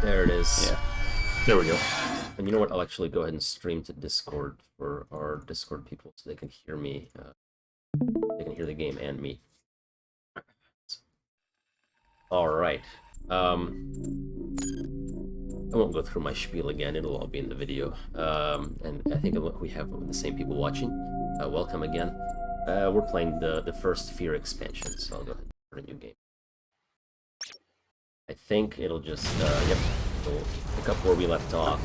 There it is. Yeah. There we go. And you know what? I'll actually go ahead and stream to Discord for our Discord people so they can hear me. They can hear the game and me. All right. I won't go through my spiel again. It'll all be in the video. And I think we have the same people watching. Welcome again. We're playing the first F.E.A.R expansion, so I'll go ahead and start a new game. I think it'll just, yep, we'll pick up where we left off.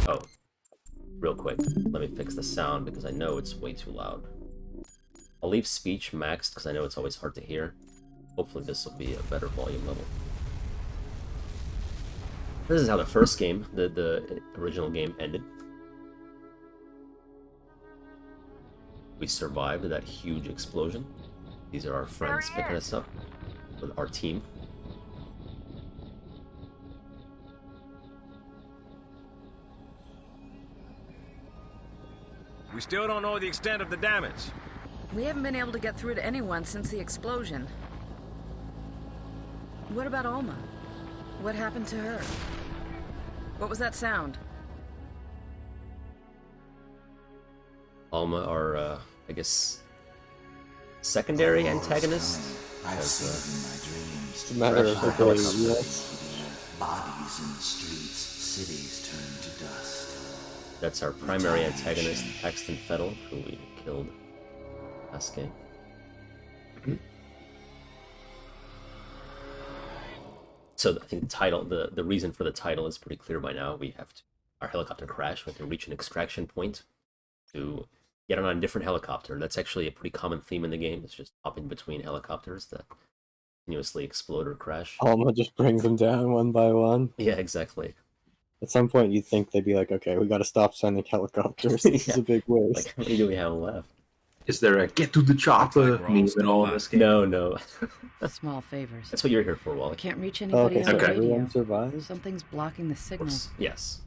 Oh, real quick, let me fix the sound because I know it's way too loud. I'll leave speech maxed because I know it's always hard to hear. Hopefully this will be a better volume level. This is how the first game, the original game, ended. We survived that huge explosion. These are our friends picking us up with our team. We still don't know the extent of the damage. We haven't been able to get through to anyone since the explosion. What about Alma? What happened to her? What was that sound? Alma, our, I guess, secondary antagonist. I've seen in my dreams. Matter of the Bodies in the streets, cities turn to dust. That's our primary antagonist, Paxton Fettel, who we killed last game. So I think the title, the reason for the title is pretty clear by now. We have our helicopter crash. We have to reach an extraction point to get on a different helicopter. That's actually a pretty common theme in the game. It's just hopping between helicopters that continuously explode or crash. Alma just brings them down one by one. Yeah, exactly. At some point, you'd think they'd be like, okay, we gotta stop sending helicopters. This is a big waste. Like, how many do we have left? Is there a get to the chopper meme in all this game? No. Small favors. That's what you're here for, I Wally. can't reach Oh, anybody okay, so on the everyone radio. survives? Something's blocking the signal. Yes.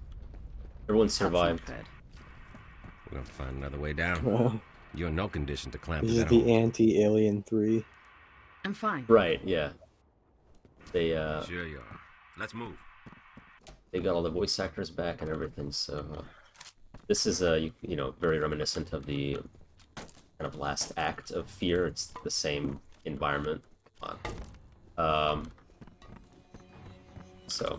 Everyone That's not survived. good. We're gonna find another way down. Well, You're in no condition to clamp this to is that the hole. anti-Alien 3. I'm fine. Right, yeah. They Sure you are. Let's move. they got all the voice actors back and everything, so this is you know, very reminiscent of the kind of last act of F.E.A.R. It's the same environment. Come on. So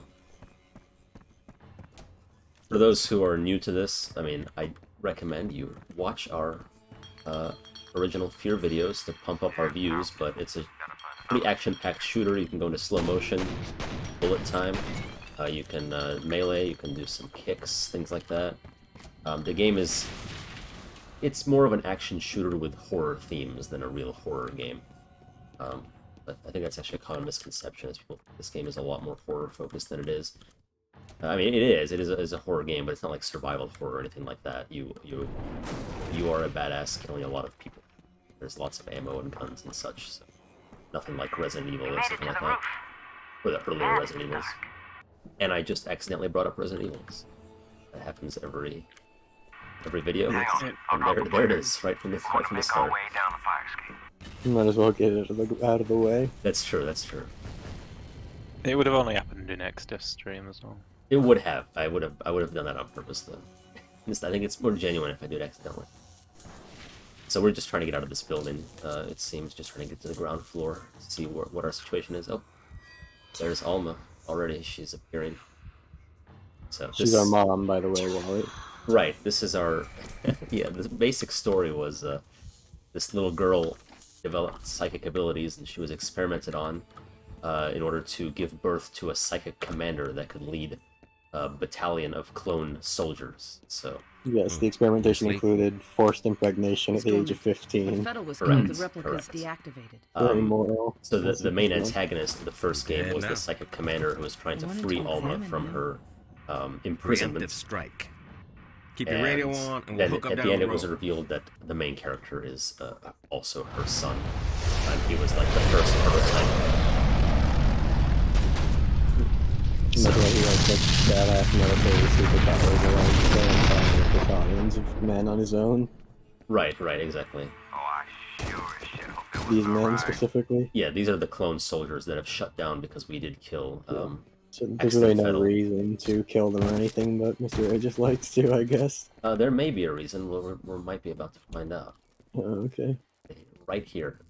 for those who are new to this, I mean, I recommend you watch our original F.E.A.R videos to pump up our views, but it's a pretty action-packed shooter. You can go into slow motion, bullet time, you can melee, you can do some kicks, things like that. The game it's more of an action shooter with horror themes than a real horror game. But I think that's actually a common misconception, is people think this game is a lot more horror-focused than it is. I mean, it is a horror game, but it's not like survival horror or anything like that. You are a badass killing a lot of people. There's lots of ammo and guns and such, so nothing like Resident Evil or something like that. Or the earlier Resident Evils. And I just accidentally brought up Resident Evils. That happens every video. And there it is, right from the start. You might as well get it out of the way. That's true. It would have only happened in Exdeath stream as well. It would have. I would have done that on purpose, though. I think it's more genuine if I do it accidentally. So we're just trying to get out of this building. It seems, just trying to get to the ground floor, see what our situation is. Oh, there's Alma already. She's appearing. So She's our mom, by the way, Wally. Right. This is our. Yeah. The basic story was this little girl developed psychic abilities, and she was experimented on in order to give birth to a psychic commander that could lead a battalion of clone soldiers. So Yes, the experimentation included forced impregnation at the age of 15. Fettel was Correct, killed, the replicas correct. deactivated. Very moral. So the main antagonist of the first game was now. the psychic commander who was trying to I wanted free to Alma examine from him. her Preemptive imprisonment. strike. Keep your radio on, and we'll then hook up at down the end the it was road. revealed that the main character is also her son. And he was like the first prototype. Imagine he had such badass military superpowers around the entire battalions of men on his own. Right, exactly. These men specifically. Yeah, these are the clone soldiers that have shut down because we did kill So there's really no Fiddle. reason to kill them or anything, but Mr. A just likes to, I guess. There may be a reason. We might be about to find out. Oh, okay. Right here.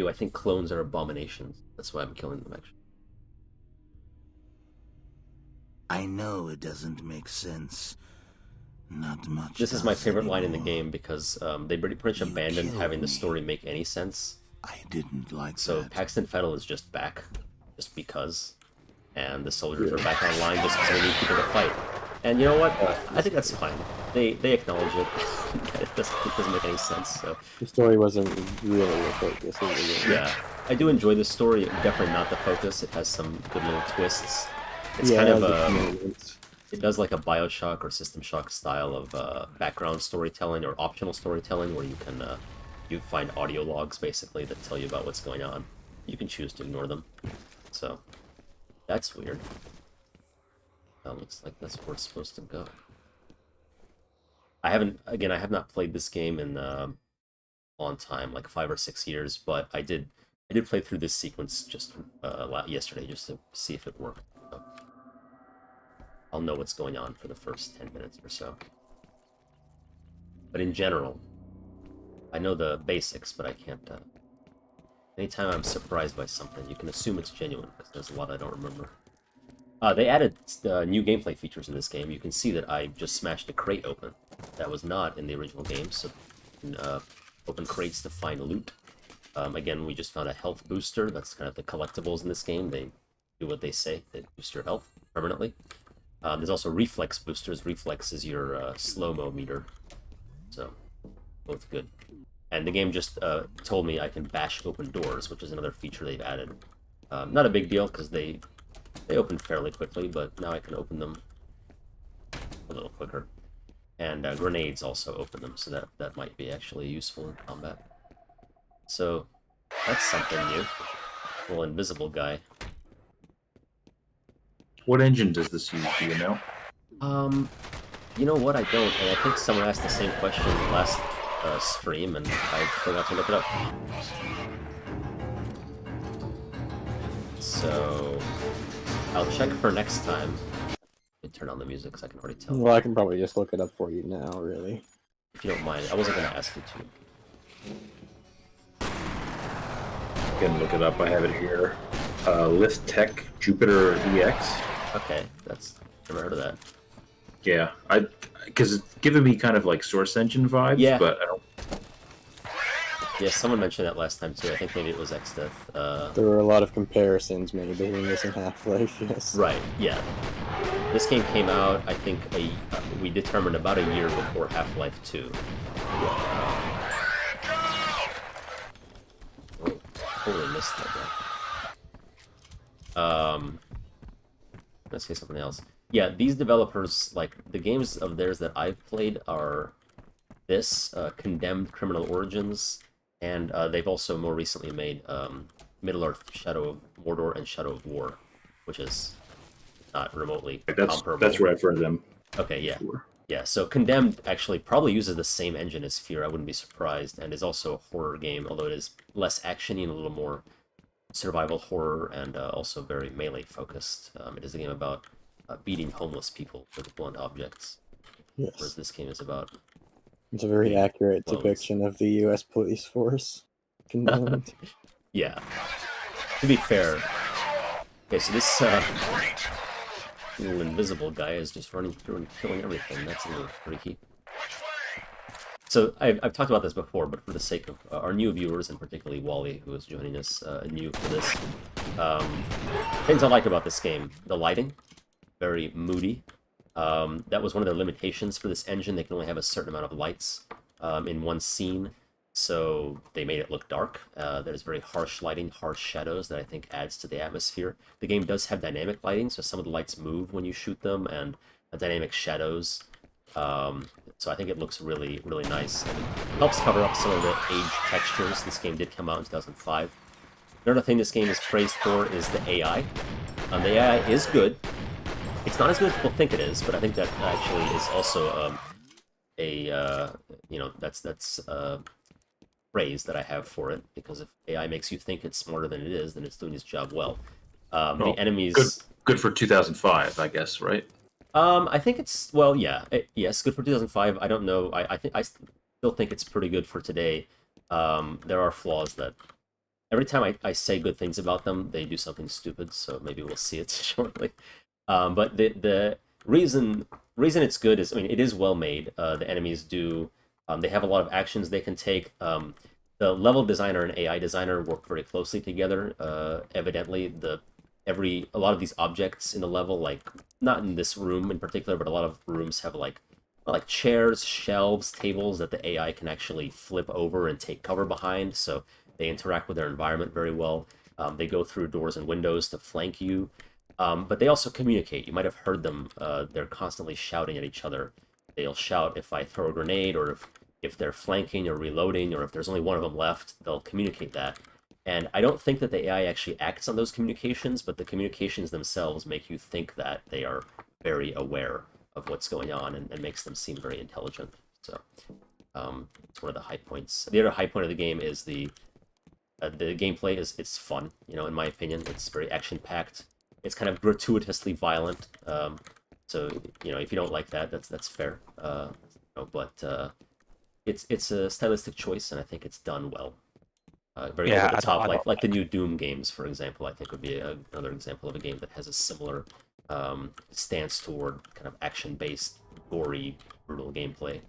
I think clones are abominations. That's why I'm killing them, actually. I know it doesn't make sense. Not much. This is my does favorite line in the anymore. game because they pretty much You abandoned killed having the me. story make any sense. I didn't like So that. Paxton Fettel is just back, just because. And the soldiers are back online just because they need people to fight. And you know what? I think that's fine. They acknowledge it. it doesn't make any sense. So The story wasn't really the focus of the game. yeah, I do enjoy the story. Definitely not the focus. It has some good little twists. It's Yeah, kind of the moments. it does like a Bioshock or System Shock style of background storytelling or optional storytelling, where you can you find audio logs basically that tell you about what's going on. You can choose to ignore them. So that's weird. Looks like that's where it's supposed to go. I have not played this game in a long time, like 5 or 6 years, but I did play through this sequence just yesterday just to see if it worked. So I'll know what's going on for the first 10 minutes or so. But in general, I know the basics, but I can't... anytime I'm surprised by something, you can assume it's genuine, because there's a lot I don't remember. They added new gameplay features in this game. You can see that I just smashed a crate open. That was not in the original game, so you can open crates to find loot. Again, we just found a health booster. That's kind of the collectibles in this game. They do what they say. They boost your health permanently. There's also reflex boosters. Reflex is your slow-mo meter. So, both good. And the game just told me I can bash open doors, which is another feature they've added. Not a big deal, because they open fairly quickly, but now I can open them a little quicker. And grenades also open them, so that might be actually useful in combat. So, that's something new. Little invisible guy. What engine does this use? Do you know? You know what? I don't, and I think someone asked the same question last stream, and I forgot to look it up. So, I'll check for next time. Let me turn on the music, because I can already tell. Well, I can probably just look it up for you now, really. If you don't mind. I wasn't going to ask you to. I can look it up. I have it here. Lithtec Jupiter EX. Okay, never heard of that. Yeah, because it's giving me kind of like Source Engine vibes, Yeah. but I don't. Yeah, someone mentioned that last time too. I think maybe it was Exdeath. There were a lot of comparisons made between this and Half-Life, yes. Right, yeah. This game came out, I think, we determined about a year before Half-Life 2. Oh, totally missed that. Let's say something else. Yeah, these developers, like, the games of theirs that I've played are this, Condemned Criminal Origins, and they've also more recently made Middle-earth, Shadow of Mordor, and Shadow of War, which is not remotely comparable. That's where I've heard them. Okay, yeah. Before. Yeah, so Condemned actually probably uses the same engine as F.E.A.R. I wouldn't be surprised, and is also a horror game, although it is less actiony and a little more survival horror, and also very melee-focused. It is a game about beating homeless people with blunt objects, whereas Yes. this game is about... It's a very accurate Clones. depiction of the U.S. police force. Condemned. Yeah. To be fair... Okay, so this little invisible guy is just running through and killing everything. That's a little freaky. So, I've talked about this before, but for the sake of our new viewers, and particularly Wally, who is joining us new for this, things I like about this game. The lighting, very moody. That was one of their limitations for this engine. They can only have a certain amount of lights in one scene, so they made it look dark. There's very harsh lighting, harsh shadows that I think adds to the atmosphere. The game does have dynamic lighting, so some of the lights move when you shoot them, and dynamic shadows. So I think it looks really, really nice, and it helps cover up some of the age textures. This game did come out in 2005. Another thing this game is praised for is the AI. The AI is good. It's not as good as people think it is, but I think that actually is also you know, that's praise that I have for it, because if AI makes you think it's smarter than it is, then it's doing its job well. Well, the enemies... Good for 2005, I guess, right? I think it's, well, yeah, yes, good for 2005. I don't know. I still think it's pretty good for today. There are flaws that every time I say good things about them, they do something stupid. So maybe we'll see it shortly. But the reason it's good is, I mean, it is well made. The enemies do, they have a lot of actions they can take. The level designer and AI designer work very closely together. Evidently, a lot of these objects in the level, like not in this room in particular, but a lot of rooms have like chairs, shelves, tables that the AI can actually flip over and take cover behind, so they interact with their environment very well. They go through doors and windows to flank you, but they also communicate. You might have heard them. They're constantly shouting at each other. They'll shout if I throw a grenade, or if they're flanking or reloading, or if there's only one of them left, they'll communicate that. And I don't think that the AI actually acts on those communications, but the communications themselves make you think that they are very aware of what's going on, and makes them seem very intelligent. So it's one of the high points. The other high point of the game is the gameplay it's fun. You know, in my opinion, it's very action-packed. It's kind of gratuitously violent. So you know, if you don't like that, that's fair. But it's a stylistic choice, and I think it's done well. Very over the top, like the new Doom games, for example. I think would be another example of a game that has a similar stance toward kind of action-based, gory, brutal gameplay.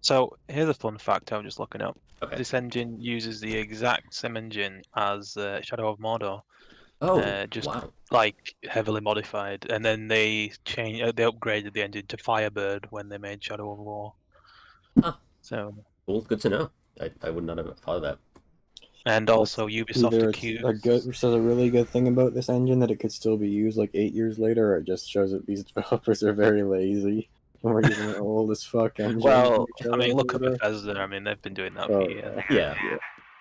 So here's a fun fact I was just looking up. Okay. This engine uses the exact same engine as Shadow of Mordor. Oh, just wow. like heavily modified, and then they upgraded the engine to Firebird when they made Shadow of War. Huh. So Cool, good to know. I would not have thought of that. And also Ubisoft accused... says a really good thing about this engine, that it could still be used like 8 years later, or it just shows that these developers are very lazy and we're using an old as fuck engine. Well, I mean, look at Bethesda. I mean, they've been doing that for years. Yeah.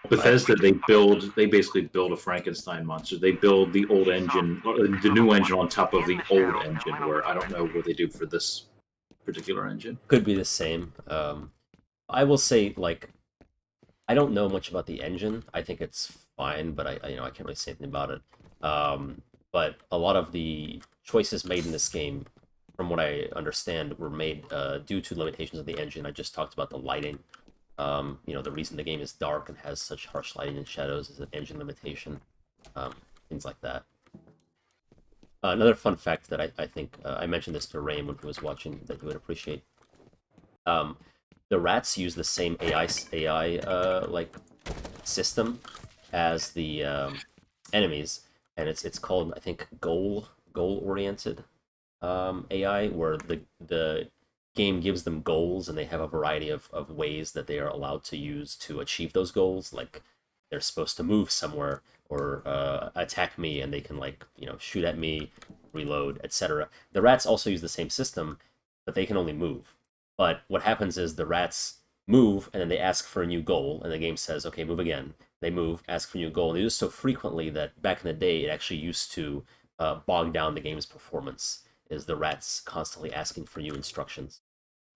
Bethesda, they basically build a Frankenstein monster. They build the old engine, the new engine on top of the old engine, where I don't know what they do for this particular engine. Could be the same. I will say, like, I don't know much about the engine. I think it's fine, but I can't really say anything about it. But a lot of the choices made in this game, from what I understand, were made due to limitations of the engine. I just talked about the lighting. The reason the game is dark and has such harsh lighting and shadows is an engine limitation. Things like that. Another fun fact that I think I mentioned this to Rain when he was watching that he would appreciate. The rats use the same AI like system as the enemies, and it's called, I think, goal oriented AI, where the game gives them goals, and they have a variety of ways that they are allowed to use to achieve those goals. Like, they're supposed to move somewhere, or attack me, and they can, like, shoot at me, reload, etc. The rats also use the same system, but they can only move. But what happens is the rats move, and then they ask for a new goal, and the game says, okay, move again. They move, ask for a new goal, and they do so frequently that back in the day, it actually used to bog down the game's performance, is the rats constantly asking for new instructions.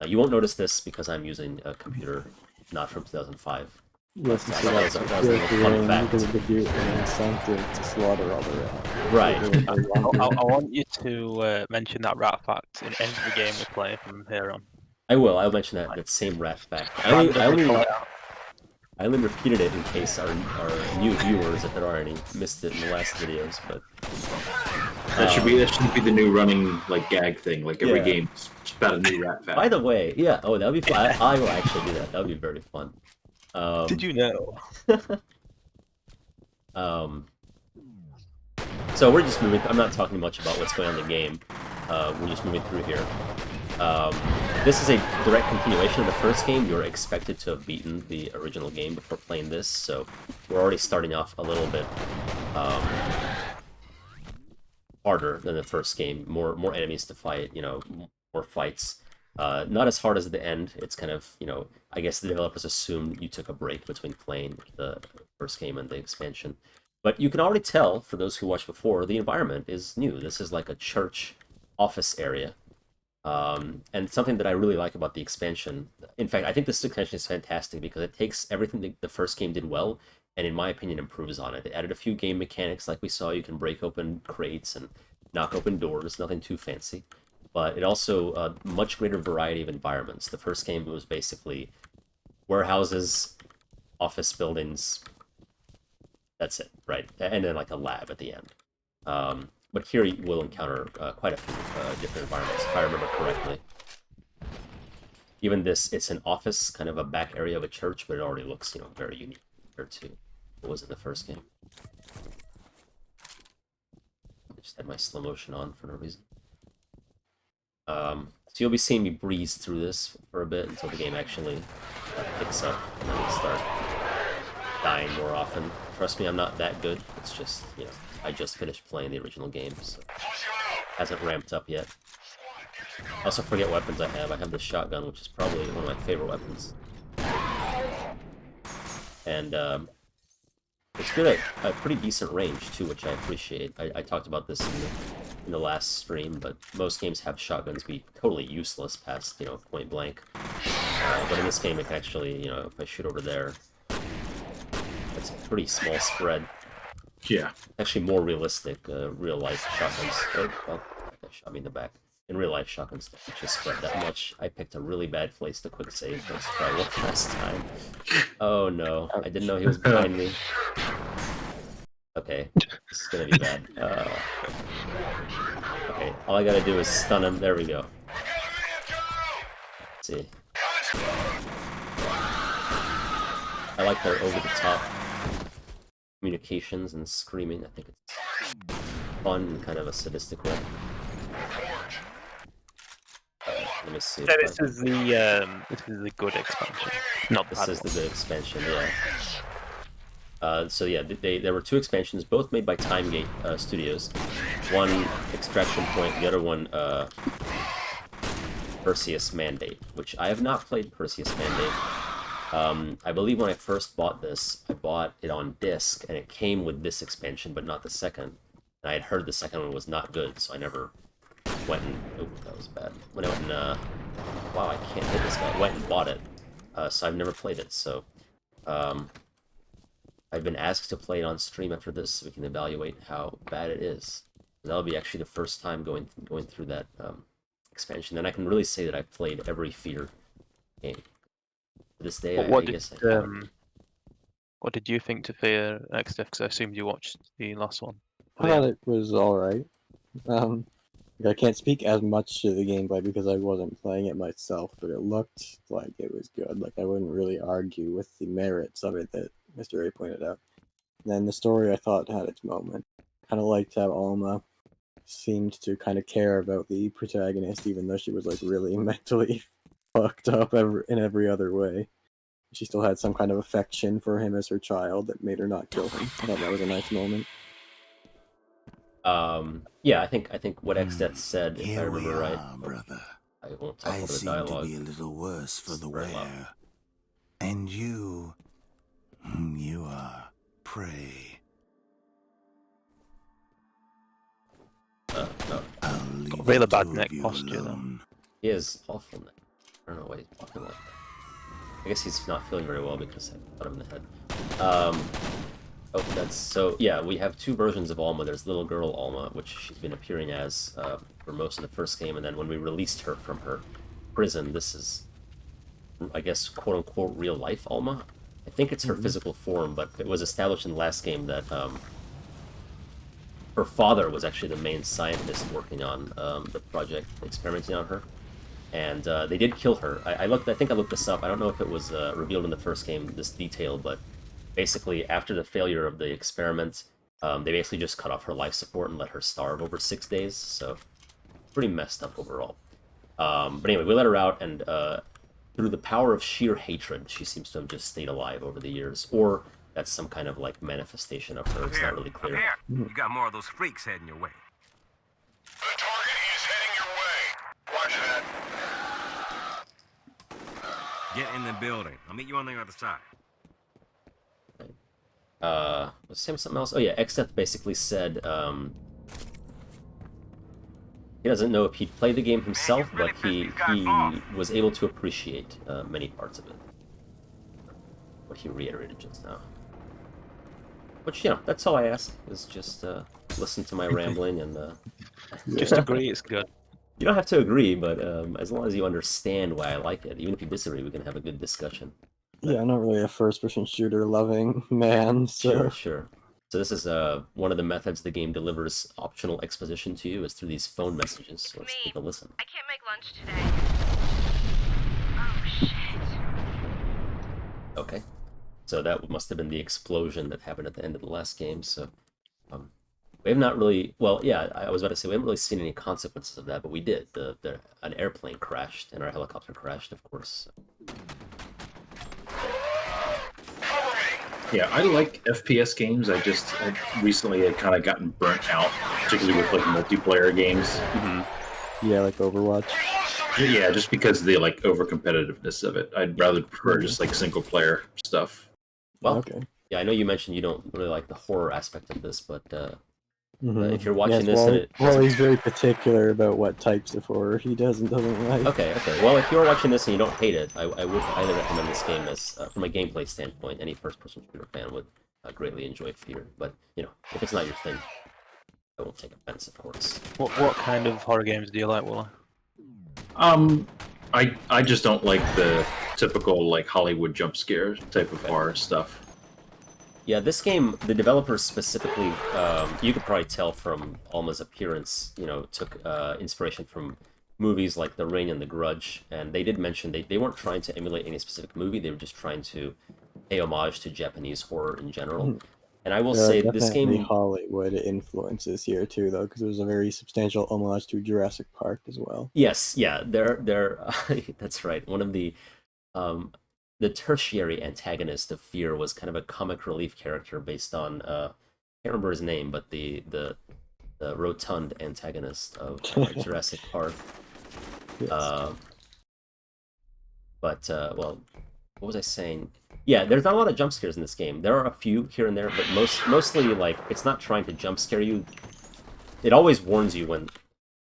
You won't notice this because I'm using a computer not from 2005. Yes, That was a fun fact. Because it gives you an incentive to slaughter all the rats. Right. I want you to mention that rat fact in every game we play from here on. I will. I'll mention that same rat fact. I only repeated it in case our new viewers, if there are any, missed it in the last videos. But that should be the new running gag thing. Like every game, it's about a new rat fact. By the way, yeah. Oh, that would be fun. I will actually do that. That would be very fun. Did you know? So we're just moving. I'm not talking much about what's going on in the game. We're just moving through here. This is a direct continuation of the first game. You're expected to have beaten the original game before playing this, so we're already starting off a little bit harder than the first game. More enemies to fight, more fights. Not as hard as the end. It's kind of, I guess the developers assumed you took a break between playing the first game and the expansion. But you can already tell, for those who watched before, the environment is new. This is like a church office area. And something that I really like about the expansion, in fact, I think this expansion is fantastic because it takes everything that the first game did well, and in my opinion, improves on it. It added a few game mechanics, like we saw. You can break open crates and knock open doors, nothing too fancy. But it also much greater variety of environments. The first game was basically warehouses, office buildings. That's it, right? And then like a lab at the end. But here you will encounter quite a few different environments, if I remember correctly. Even this, it's an office, kind of a back area of a church, but it already looks, very unique compared to what was in the first game. I just had my slow motion on for no reason. So you'll be seeing me breeze through this for a bit until the game actually picks up, and then we'll start dying more often. Trust me, I'm not that good. It's just, I just finished playing the original game, so it hasn't ramped up yet. I also forget weapons I have. I have the shotgun, which is probably one of my favorite weapons. And it's good at a pretty decent range, too, which I appreciate. I talked about this in the last stream, but most games have shotguns be totally useless past, point blank. But in this game, it can actually, if I shoot over there, it's a pretty small spread. Yeah. Actually more realistic, real-life shotguns. Oh, well, that shot me in the back. In real-life shotguns don't just spread that much. I picked a really bad place to quick save. Let's try one last time. Oh no, I didn't know he was behind me. Okay, this is gonna be bad. Okay, all I gotta do is stun him. There we go. Let's see. I like their over-the-top communications and screaming. I think it's fun and kind of a sadistic way. Let me see. So this is the good expansion, not the This bad is one. the good expansion, yeah. So yeah, there were two expansions, both made by Timegate Studios. One Extraction Point, the other one Perseus Mandate, which I have not played Perseus Mandate. I believe when I first bought this, I bought it on disc, and it came with this expansion, but not the second. And I had heard the second one was not good, so I never went and... Oh, that was bad. When I went and... Wow, I can't hit this guy. I went and bought it, so I've never played it, so... I've been asked to play it on stream after this, so we can evaluate how bad it is. That'll be actually the first time going through that expansion, and I can really say that I've played every F.E.A.R game. To this day, I guess I haven't. What did you think to F.E.A.R Exdeath? Because I assumed you watched the last one. I thought it was alright. I can't speak as much to the gameplay because I wasn't playing it myself, but it looked like it was good. Like, I wouldn't really argue with the merits of it that Mr. A pointed out. And then the story, I thought, had its moment. Kind of liked how Alma seemed to kind of care about the protagonist, even though she was, like, really mentally fucked up in every other way. She still had some kind of affection for him as her child that made her not kill him. I thought that was a nice moment. Yeah, I think what Exdeath said, if I Here we remember are, right. brother. I won't talk I over the seem dialogue. to be a little worse for the Very loud. wear. And you are prey. No. I'll leave Got really the bad two neck of you posture, though. alone. He is awful neck. I don't know why he's walking like that. I guess he's not feeling very well because I shot him in the head. Oh, that's so. Yeah, we have two versions of Alma. There's little girl Alma, which she's been appearing as for most of the first game, and then when we released her from her prison, this is, I guess, quote unquote, real life Alma. I think it's her physical form, but it was established in the last game that her father was actually the main scientist working on the project, experimenting on her. And they did kill her. I think I looked this up. I don't know if it was revealed in the first game, this detail, but basically after the failure of the experiment, they basically just cut off her life support and let her starve over 6 days. So pretty messed up overall. But anyway, we let her out, and through the power of sheer hatred, she seems to have just stayed alive over the years. Or that's some kind of like manifestation of her. It's not really clear. Here, you got more of those freaks heading your way. The target is heading your way. Watch that. Get in the building. I'll meet you on the other side. Was Sam something else? Oh yeah, Exdeath basically said, he doesn't know if he'd play the game himself, but he was able to appreciate many parts of it. What he reiterated just now. Which, you know, that's all I ask, is just listen to my rambling and... Just agree it's good. You don't have to agree, but as long as you understand why I like it, even if you disagree, we can have a good discussion. Yeah, I'm not really a first-person shooter loving man, so... Sure, sure. So this is one of the methods the game delivers optional exposition to you is through these phone messages. So let's take a listen. I can't make lunch today. Oh, shit. Okay. So that must have been the explosion that happened at the end of the last game, so... we have not really... Well, yeah, I was about to say, we haven't really seen any consequences of that, but we did. An airplane crashed, and our helicopter crashed, of course. Yeah, I like FPS games. I recently had kind of gotten burnt out, particularly with like multiplayer games. Mm-hmm. Yeah, like Overwatch. Yeah, just because of the like over competitiveness of it. I'd rather prefer just like single player stuff. Well, Okay. yeah, I know you mentioned you don't really like the horror aspect of this, but Mhm. if you're watching Yes, this and it... well, he's very particular about what types of horror he does and doesn't like. Okay. Well, if you're watching this and you don't hate it, I would highly recommend this game as, from a gameplay standpoint, any first-person shooter fan would greatly enjoy F.E.A.R. But, you know, if it's not your thing, I won't take offense, of course. What kind of horror games do you like, Willa? I just don't like the typical like Hollywood jump scare type of horror stuff. Yeah, this game, the developers specifically, you could probably tell from Alma's appearance, you know, took inspiration from movies like The Ring and The Grudge, and they did mention they weren't trying to emulate any specific movie, they were just trying to pay homage to Japanese horror in general. And I will say, this game... Hollywood influences here too, though, because there's a very substantial homage to Jurassic Park as well. Yes, yeah, they're that's right. One of the tertiary antagonist of F.E.A.R. was kind of a comic relief character based on I can't remember his name, but the rotund antagonist of Jurassic Park. Yes. Well, what was I saying? Yeah, there's not a lot of jump scares in this game. There are a few here and there, but mostly like it's not trying to jump scare you. It always warns you when...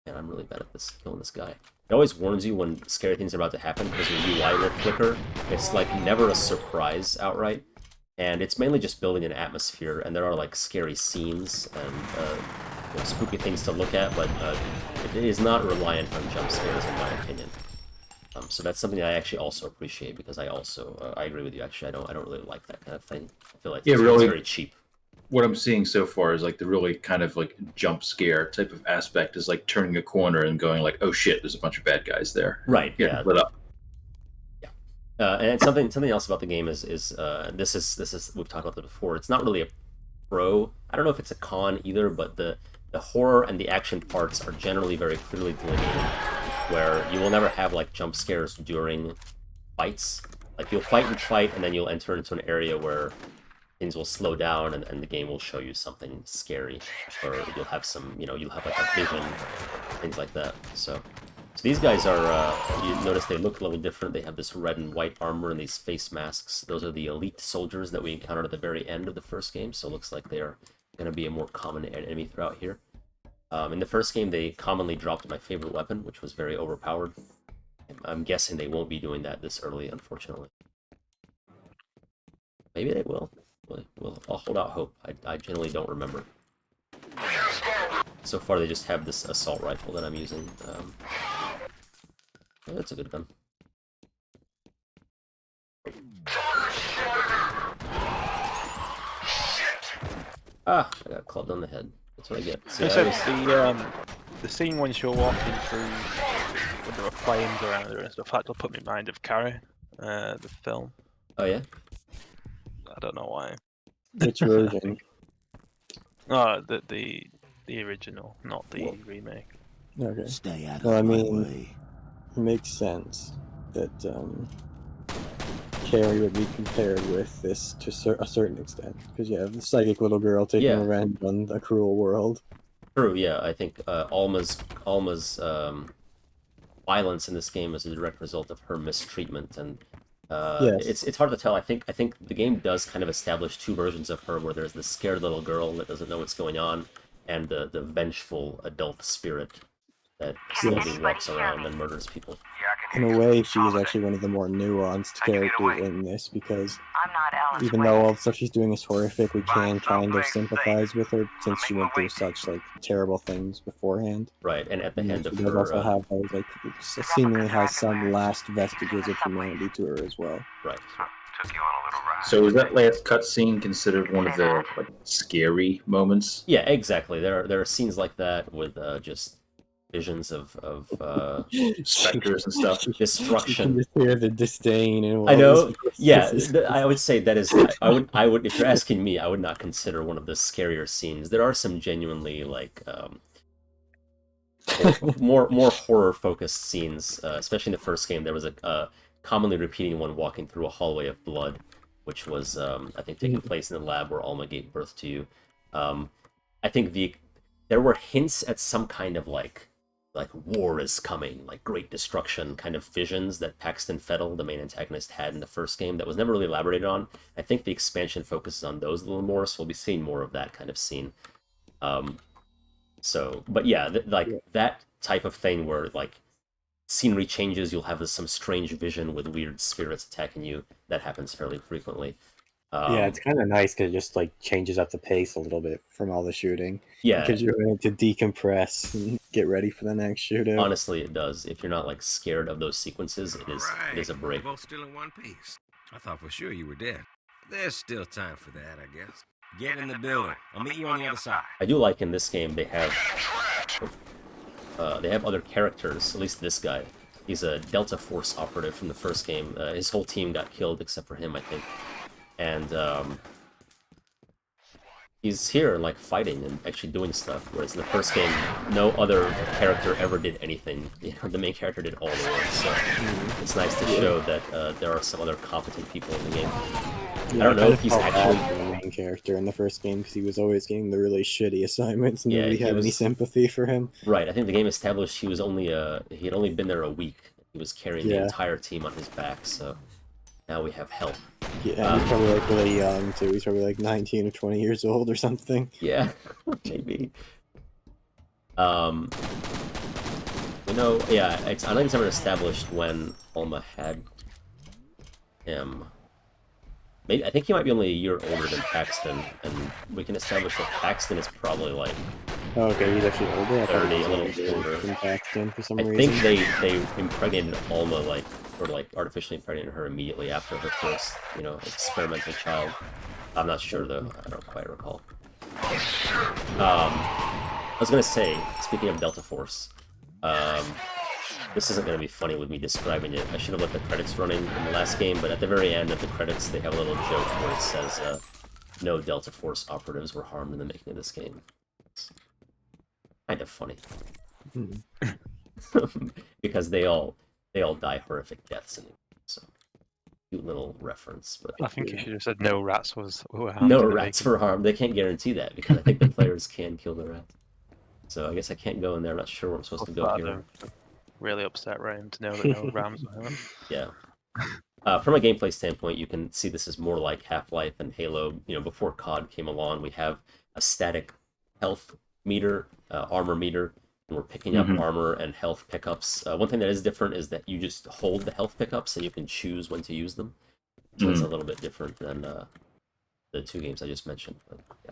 Man, I'm really bad at this, killing this guy. It always warns you when scary things are about to happen because your UI will flicker. It's like never a surprise outright. And it's mainly just building an atmosphere, and there are like scary scenes and you know, spooky things to look at, but it is not reliant on jump scares in my opinion. So that's something I actually also appreciate because I also I agree with you. Actually, I don't really like that kind of thing. I feel like it's very cheap. What I'm seeing so far is like the really kind of like jump scare type of aspect is like turning a corner and going like, oh shit, there's a bunch of bad guys there. Right. Getting lit up. Yeah. And something else about the game is this is we've talked about this before. It's not really a pro. I don't know if it's a con either, but the horror and the action parts are generally very clearly delineated, where you will never have like jump scares during fights. Like you'll fight, and then you'll enter into an area where things will slow down and the game will show you something scary, or you'll have some, you know, you'll have like a vision, things like that. So these guys are, you notice they look a little different. They have this red and white armor and these face masks. Those are the elite soldiers that we encountered at the very end of the first game, so it looks like they are going to be a more common enemy throughout here. In the first game, they commonly dropped my favorite weapon, which was very overpowered. I'm guessing they won't be doing that this early, unfortunately. Maybe they will. I'll hold out hope. I generally don't remember. So far, they just have this assault rifle that I'm using. Yeah, that's a good gun. Ah, I got clubbed on the head. That's what I get. See, the scene when you're walking through, when there are flames around her and stuff, that will put me in mind of Carrie, the film. Oh yeah? I don't know why. Which version? Oh, the original, not the remake. Okay. Stay out of Well, I my mean, way. it makes sense that Carrie would be compared with this to a certain extent, because you have the psychic little girl taking revenge on a cruel world. True, yeah. I think Alma's violence in this game is a direct result of her mistreatment, and yes. it's hard to tell. I think the game does kind of establish two versions of her, where there's the scared little girl that doesn't know what's going on, and the vengeful adult spirit that slowly walks around and murders people. In a way, she's actually one of the more nuanced characters in this, because even though all the stuff she's doing is horrific, we can kind of sympathize with her since she went through such like terrible things beforehand. Right, and at the end of she does her, also have those like seemingly has some last vestiges of humanity to her as well. right. So is that last cutscene considered one of the like scary moments? Yeah, exactly. There are scenes like that with just visions of Specters and stuff. You can destruction. just hear the disdain and I know. all this- Yeah, I would say that is. I would. If you're asking me, I would not consider one of the scarier scenes. There are some genuinely like more horror focused scenes, especially in the first game. There was a commonly repeating one walking through a hallway of blood, which was I think taking place in the lab where Alma gave birth to you. I think there were hints at some kind of like war is coming, like great destruction kind of visions that Paxton Fettel, the main antagonist, had in the first game that was never really elaborated on. I think the expansion focuses on those a little more, so we'll be seeing more of that kind of scene. But yeah, that type of thing where like scenery changes, you'll have some strange vision with weird spirits attacking you. That happens fairly frequently. Yeah, it's kind of nice because it just like changes up the pace a little bit from all the shooting. Yeah, because you're ready to decompress and get ready for the next shootout. Honestly, it does. If you're not like scared of those sequences, it is a break. We're both still in one piece. I thought for sure you were dead. There's still time for that, I guess. Get in the building. I'll meet you on the other side. I do like in this game they have other characters. At least this guy. He's a Delta Force operative from the first game. His whole team got killed except for him, I think. And he's here, like, fighting and actually doing stuff, whereas in the first game, no other character ever did anything. You know, the main character did all the work, so it's nice to show that there are some other competent people in the game. Yeah, I don't know if he's actually the main character in the first game, because he was always getting the really shitty assignments, and nobody had any was... sympathy for him. Right, I think the game established he had only been there a week. He was carrying the entire team on his back, so now we have help. Yeah, he's probably like really young too. He's probably like 19 or 20 years old or something. Yeah, maybe. You know, yeah, I don't think it's ever established when Alma had him. Maybe I think he might be only a year older than Paxton, and we can establish that Paxton is probably like. Oh, okay, he's actually older. 30, a little older than Paxton for some reason. I think they impregnated Alma artificially impregnated her immediately after her first, experimental child. I'm not sure though. I don't quite recall. I was gonna say, speaking of Delta Force, this isn't gonna be funny with me describing it. I should have let the credits running in the last game, but at the very end of the credits, they have a little joke where it says, "No Delta Force operatives were harmed in the making of this game." It's kind of funny. Because they all die horrific deaths in it. So, cute little reference. But I think you should have said no rats were harmed. No rats were harmed. They can't guarantee that because I think the players can kill the rats. So I guess I can't go in there. I'm not sure where I'm supposed to go here. Really upset Ryan to know that no rams were harmed. Yeah. From a gameplay standpoint, you can see this is more like Half-Life and Halo. Before COD came along, we have a static health meter, armor meter. We're picking up armor and health pickups. One thing that is different is that you just hold the health pickups and you can choose when to use them. So it's a little bit different than the two games I just mentioned. But, yeah.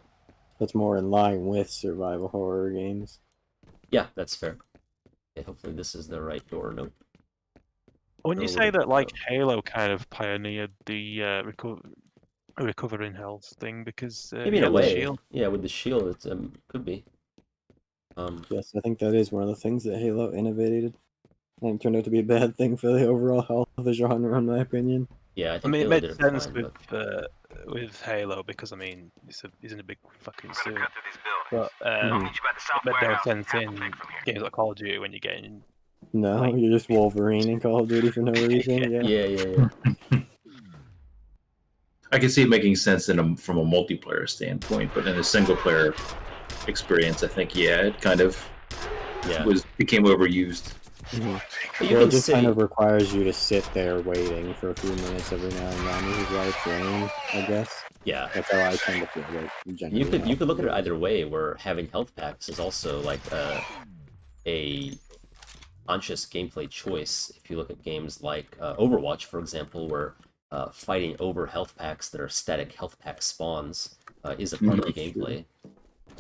That's more in line with survival horror games. Yeah, that's fair. Okay, hopefully this is the right door. Nope. When you say that, like, Halo kind of pioneered the recovering health thing, because maybe in a way, shield. Yeah, with the shield, it could be. Yes, I think that is one of the things that Halo innovated, and it turned out to be a bad thing for the overall health of the genre, in my opinion. Yeah, I think it Halo made did sense fine, with Halo because he's in a big fucking suit. Cut through these But buildings. Meet you at the it South made no Warehouse. sense in games like Call of Duty when you're getting. No, you're just Wolverine in Call of Duty for no reason. Yeah. I can see it making sense from a multiplayer standpoint, but in a single player experience, I think it kind of became overused. But you It can just see, kind of requires you to sit there waiting for a few minutes every now and then. This is why it's aimed, I guess. yeah. That's how I tend to feel like You could look at it either way, where having health packs is also like a conscious gameplay choice. If you look at games like Overwatch, for example, where fighting over health packs that are static health pack spawns is a part of the gameplay.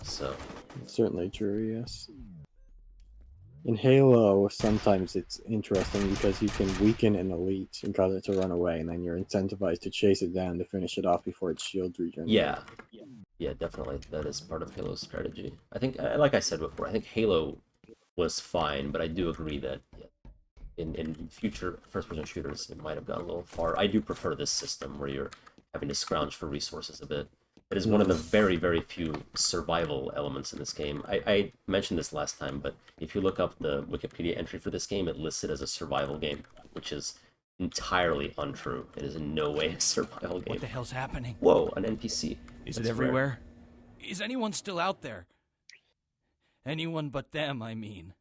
So It's certainly true, yes. In Halo, sometimes it's interesting because you can weaken an elite and cause it to run away, and then you're incentivized to chase it down to finish it off before its shield regenerates. Yeah, definitely. That is part of Halo's strategy. I think, like I said before, I think Halo was fine, but I do agree that in future first-person shooters, it might have gone a little far. I do prefer this system where you're having to scrounge for resources a bit. It is one of the very, very few survival elements in this game. I mentioned this last time, but if you look up the Wikipedia entry for this game, it lists it as a survival game, which is entirely untrue. It is in no way a survival game. What the hell's happening? Whoa, an NPC. Is That's it everywhere? rare. Is anyone still out there? Anyone but them, I mean.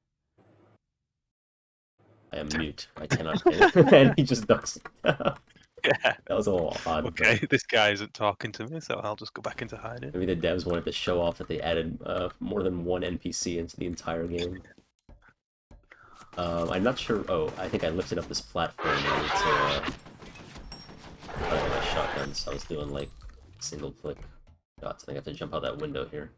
I am mute. I cannot and he just ducks. Yeah. That was a little odd. Okay, this guy isn't talking to me, so I'll just go back into hiding. Maybe the devs wanted to show off that they added more than one NPC into the entire game. I'm not sure. Oh, I think I lifted up this platform to my shotgun, so I was doing like single click shots. I think I have to jump out that window here.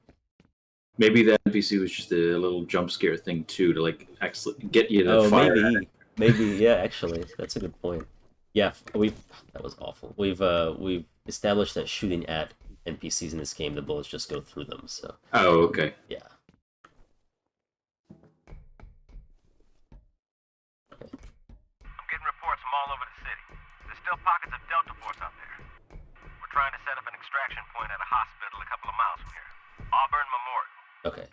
Maybe that NPC was just a little jump scare thing too, to like actually get you to fire. Maybe, yeah. Actually, that's a good point. Yeah, that was awful. We've established that shooting at NPCs in this game, the bullets just go through them. So. Oh, okay. Yeah. I'm getting reports from all over the city. There's still pockets of Delta Force out there. We're trying to set up an extraction point at a hospital a couple of miles from here. Auburn Memorial. Okay.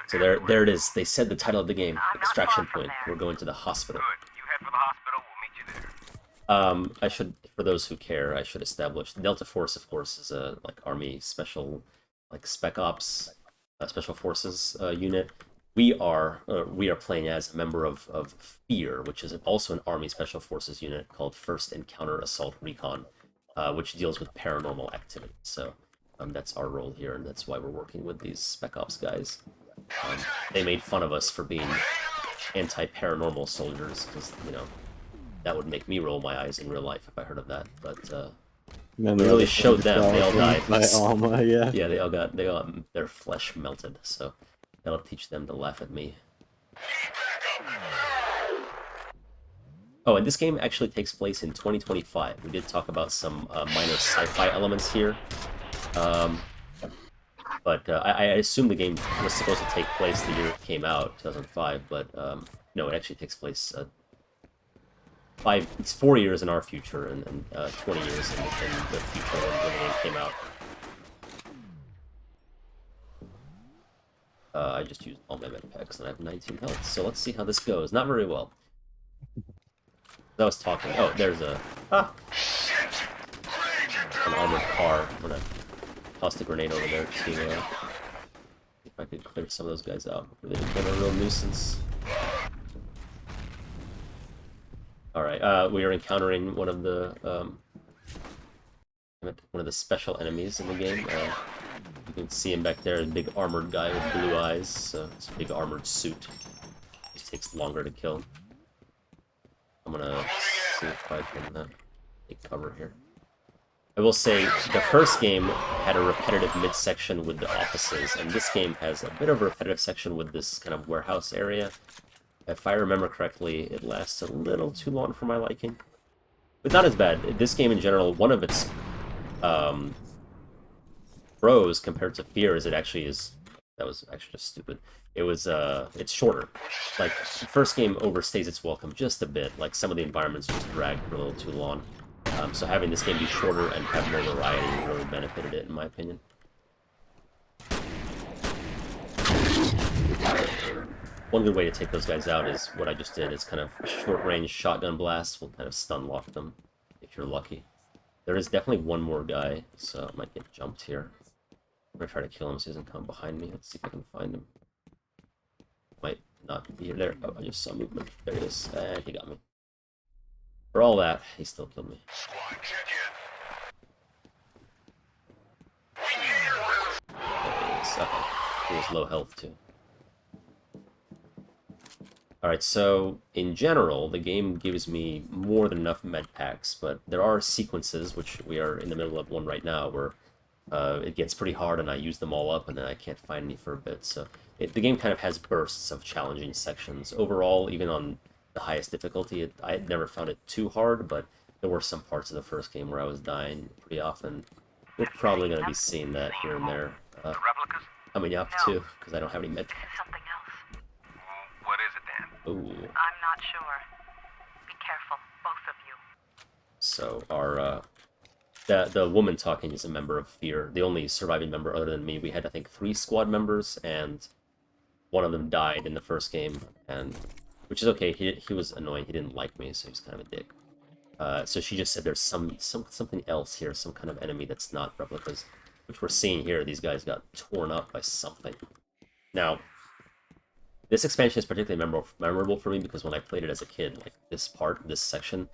So there it is. They said the title of the game, Extraction Point. We're going to the hospital. Good. You head for the hospital, we'll meet you there. I should, for those who care, I should establish the Delta Force, of course, is a like Army special, like Spec Ops, Special Forces unit. We are playing as a member of F.E.A.R, which is also an Army Special Forces unit called First Encounter Assault Recon, which deals with paranormal activity. So that's our role here, and that's why we're working with these Spec Ops guys. They made fun of us for being anti-paranormal soldiers, because, you know, that would make me roll my eyes in real life if I heard of that, but we really showed them. They all died. By Alma, yeah. Yeah, they all got their flesh melted, so that'll teach them to laugh at me. Oh, and this game actually takes place in 2025. We did talk about some minor sci-fi elements here. But I assume the game was supposed to take place the year it came out, 2005, but no, it actually takes place it's 4 years in our future and 20 years in the future when the game came out. I just used all my med packs and I have 19 health, so let's see how this goes. Not very well. I was talking. Oh, there's an armored car. I'm gonna toss the grenade over there to see if I could clear some of those guys out before they become a real nuisance. Alright, we are encountering one of the special enemies in the game. You can see him back there, a big armored guy with blue eyes, so it's a big armored suit. Just takes longer to kill. I'm gonna see if I can take cover here. I will say, the first game had a repetitive midsection with the offices, and this game has a bit of a repetitive section with this kind of warehouse area. If I remember correctly, it lasts a little too long for my liking. But not as bad. This game in general, one of its pros compared to F.E.A.R is it actually is... That was actually just stupid. It was, it's shorter. Like, the first game overstays its welcome just a bit. Like, some of the environments just drag for a little too long. So having this game be shorter and have more variety really benefited it, in my opinion. One good way to take those guys out is what I just did. Is kind of short-range shotgun blasts will kind of stun lock them, if you're lucky. There is definitely one more guy, so I might get jumped here. I'm gonna try to kill him so he doesn't come behind me. Let's see if I can find him. Might not be there. Oh, I just saw movement. There he is. He got me. For all that, he still killed me. He was low health too. Alright, so in general, the game gives me more than enough med packs, but there are sequences, which we are in the middle of one right now, where it gets pretty hard and I use them all up and then I can't find any for a bit. So the game kind of has bursts of challenging sections. Overall, even on the highest difficulty, I had never found it too hard, but there were some parts of the first game where I was dying pretty often. We're probably going to be seeing that here and there coming up too, because I don't have any med packs. Something else. What is it, Dan? Ooh. I'm not sure. Be careful, both of you. So our the woman talking is a member of F.E.A.R, the only surviving member other than me. We had, I think, 3 squad members, and one of them died in the first game, and which is okay. He was annoying. He didn't like me, so he was kind of a dick. So she just said there's something else here, some kind of enemy that's not replicas, which we're seeing here. These guys got torn up by something. Now, this expansion is particularly memorable for me because when I played it as a kid, like this section,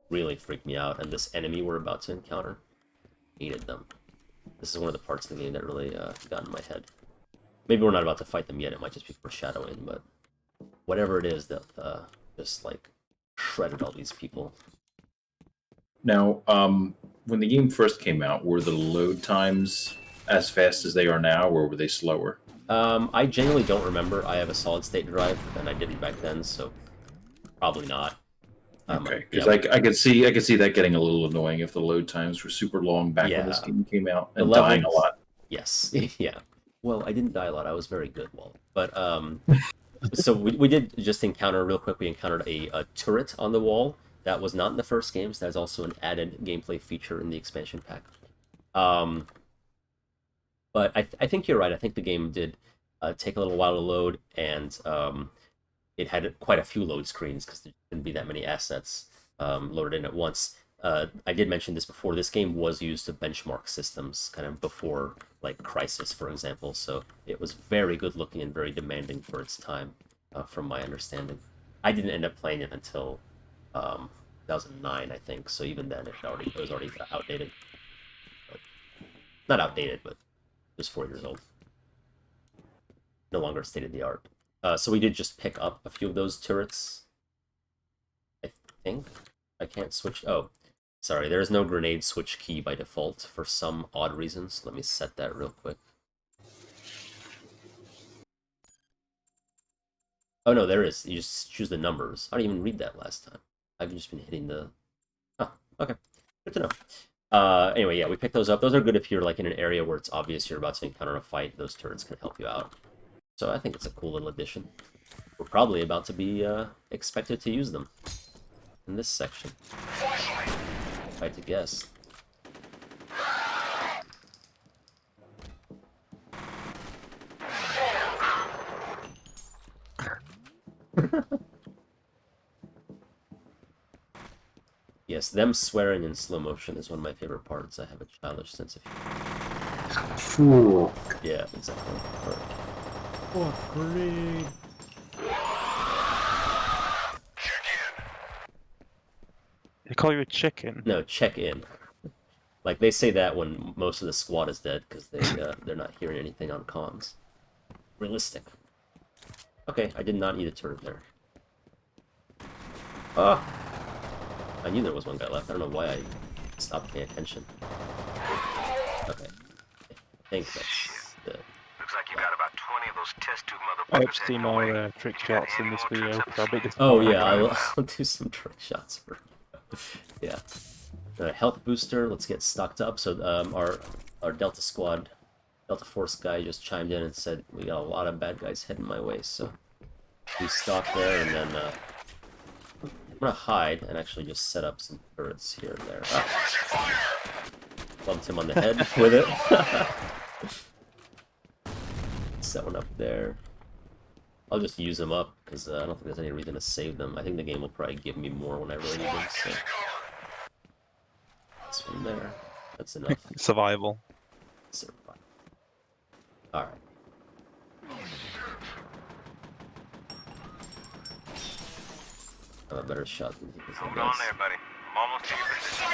really freaked me out, and this enemy we're about to encounter, hated them. This is one of the parts of the game that really got in my head. Maybe we're not about to fight them yet, it might just be foreshadowing, but whatever it is that just like shredded all these people. Now, when the game first came out, were the load times as fast as they are now, or were they slower? I genuinely don't remember. I have a solid-state drive, and I didn't back then, so probably not. Okay, because yeah, I could see that getting a little annoying if the load times were super long back when this game came out, and dying a lot. Yes, yeah. Well, I didn't die a lot. I was very good, Walt. But so we did just encounter real quick. We encountered a turret on the wall that was not in the first game. So that's also an added gameplay feature in the expansion pack. But I think you're right. I think the game did take a little while to load, and it had quite a few load screens because there didn't be that many assets loaded in at once. I did mention this before. This game was used to benchmark systems kind of before, like, Crysis, for example. So it was very good looking and very demanding for its time, from my understanding. I didn't end up playing it until 2009, I think. So even then, it was already outdated. But, not outdated, but it was 4 years old. No longer state of the art. So we did just pick up a few of those turrets. I think. I can't switch. Oh, sorry. There is no grenade switch key by default for some odd reasons. Let me set that real quick. Oh, no, there is. You just choose the numbers. I didn't even read that last time. I've just been hitting the... Oh, okay. Good to know. Anyway, yeah, we picked those up. Those are good if you're like in an area where it's obvious you're about to encounter a fight. Those turrets can help you out. So I think it's a cool little addition. We're probably about to be expected to use them in this section. If I had to guess. Yes, them swearing in slow motion is one of my favorite parts. I have a childish sense of humor. Yeah, exactly. Oh, great. They call you a chicken? No, check in. Like, they say that when most of the squad is dead, because they're not hearing anything on comms. Realistic. Okay, I did not need a turret there. Oh! I knew there was one guy left. I don't know why I stopped paying attention. Okay. I think that's the... Looks like you got about 20 of those test tube I motherfuckers hope to see more trick shots in this video, because I'll be disappointed. Oh yeah, I'll do some trick shots for... Yeah. Health booster, let's get stocked up. So our Delta Squad, Delta Force guy just chimed in and said, we got a lot of bad guys heading my way, so... We stock there, and then... I'm gonna hide and actually just set up some turrets here and there. Ah. Bumped him on the head with it. Set one up there. I'll just use them up because I don't think there's any reason to save them. I think the game will probably give me more when I really need them. So this one there. That's enough. Survival. Survival. All right. I have a better shot than he does. Hold on there, buddy. I'm almost to your position.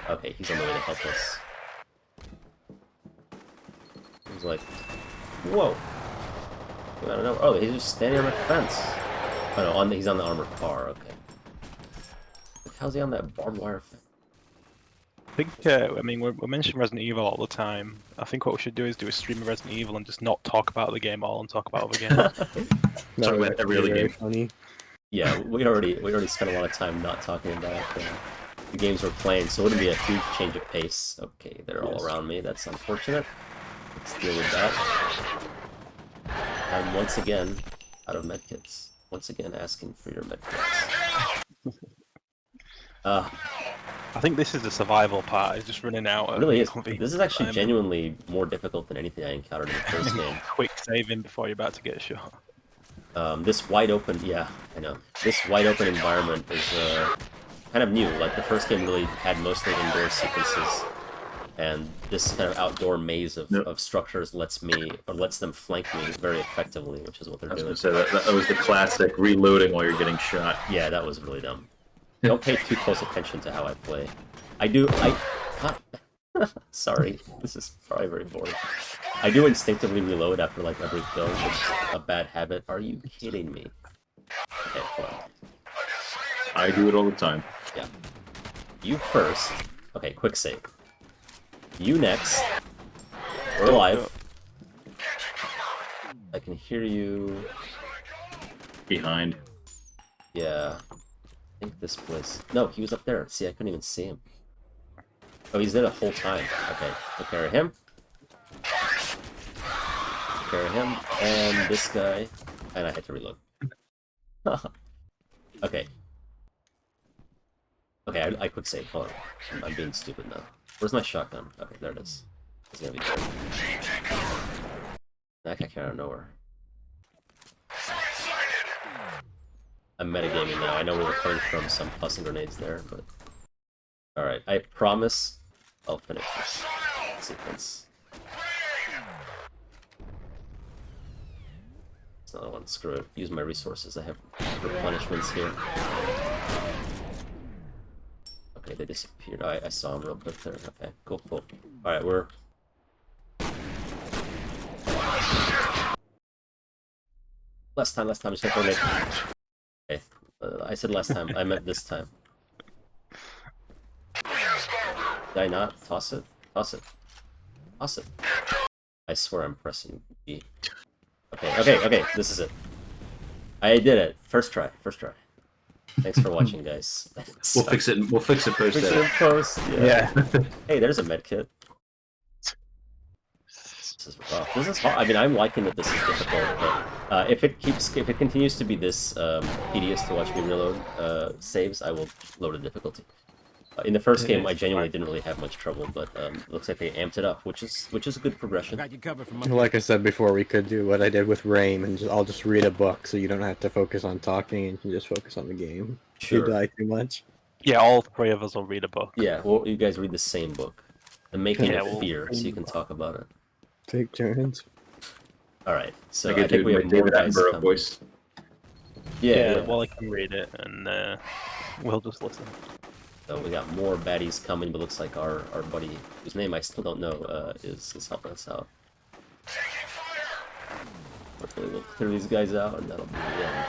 Okay, he's on the way to help us. He's like, whoa. I don't know. Oh, he's just standing on a fence. Oh no, he's on the armored car. Okay. How's he on that barbed wire thing? I think, I mean, we're mentioning Resident Evil all the time. I think what we should do is do a stream of Resident Evil and just not talk about the game at all and talk about other games. Talk about every other game. Funny. Yeah, we already spent a lot of time not talking about the games we're playing, so it wouldn't be a huge change of pace. Okay, they're all around me. That's unfortunate. Let's deal with that. And once again, out of medkits. Once again, asking for your medkits. I think this is the survival part. It's just running out. It really is. This is actually genuinely more difficult than anything I encountered in the first game. Quick saving before you're about to get shot. This wide open, yeah, I know. This wide open environment is kind of new. Like the first game really had mostly indoor sequences, and this kind of outdoor maze of structures lets them flank me very effectively, which is what they're doing. I was gonna say that was the classic reloading while you're getting shot. Yeah, that was really dumb. Don't pay too close attention to how I play. Sorry, this is probably very boring. I do instinctively reload after like every kill, which is a bad habit. Are you kidding me? Okay, hold on. I do it all the time. Yeah. You first. Okay, quick save. You next. We're alive. I can hear you. Behind. Yeah. I think this place. No, he was up there. See, I couldn't even see him. Oh, he's there the whole time. Okay, take care of him. Take care of him. And this guy. And I had to reload. Okay. Okay, I quick save. Hold on. I'm being stupid now. Where's my shotgun? Okay, there it is. It's gonna be there. That guy came out of nowhere. I'm metagaming now. I know we were coming from some tossing grenades there, but... Alright, I promise I'll finish this sequence. It's another one. Screw it. Use my resources. I have replenishments here. Okay, they disappeared. I saw them real quick there. Okay, cool. Alright, we're... Last time, just gonna coordinate. Okay, I said last time, I meant this time. Did I not? Toss it? Toss it. Toss it. I swear I'm pressing B. Okay, this is it. I did it. First try. Thanks for watching, guys. We'll fix it post Fix it in post, yeah. Hey, there's a medkit. This is rough. This is hard. I mean, I'm liking that this is difficult, but if it continues to be this tedious to watch me reload saves, I will lower the difficulty. In the first game, I genuinely didn't really have much trouble, but it looks like they amped it up, which is a good progression. Like I said before, we could do what I did with Rain, and I'll just read a book, so you don't have to focus on talking, and you can just focus on the game. Sure. If you die too much. Yeah, all three of us will read a book. Yeah, well, you guys read the same book, The Making of F.E.A.R, so you can talk about it. Take turns. Alright, so I think we have more guys coming. Voice. Yeah, well, I can read it, and we'll just listen. So we got more baddies coming, but looks like our buddy, whose name I still don't know, is helping us out. Hopefully we'll clear these guys out, and that'll be the end.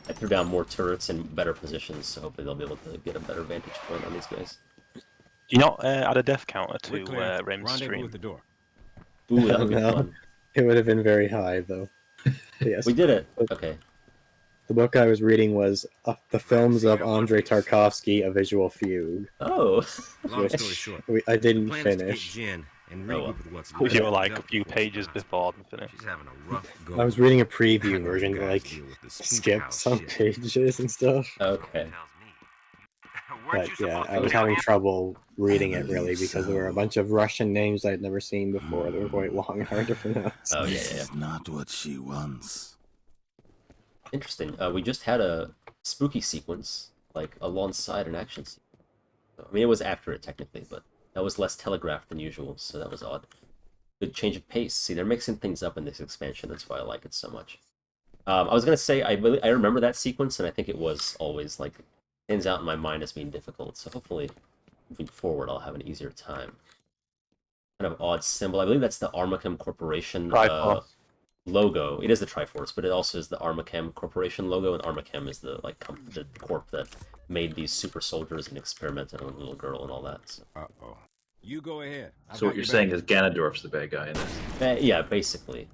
I threw down more turrets in better positions, so hopefully they'll be able to get a better vantage point on these guys. Do you not add a death counter to Rain's stream? The door. Ooh, that would be fun. It would have been very high, though. Yes. We did it! Okay. The book I was reading was The Films of Andrei Tarkovsky, A Visual Fugue. Oh! Long story short, I didn't finish. And with what's You were like a few pages before the finish. She's having a rough go. I was reading a preview version to like skip some pages and stuff. Okay. But yeah, I was having trouble reading it really because there were a bunch of Russian names I'd never seen before that were quite long and hard to pronounce. Oh, This is not what she wants. Interesting. We just had a spooky sequence, like, alongside an action sequence. I mean, it was after it, technically, but that was less telegraphed than usual, so that was odd. Good change of pace. See, they're mixing things up in this expansion, that's why I like it so much. I was going to say, I remember that sequence, and I think it was always, like, stands out in my mind as being difficult, so hopefully, moving forward, I'll have an easier time. Kind of odd symbol. I believe that's the Armachem Corporation logo. It is the Triforce, but it also is the Armachem Corporation logo, and Armachem is the the corp that made these super soldiers and experimented on a little girl and all that. So. Uh-oh. You go ahead. So what you're saying is Ganondorf's the bad guy in this? Yeah, basically.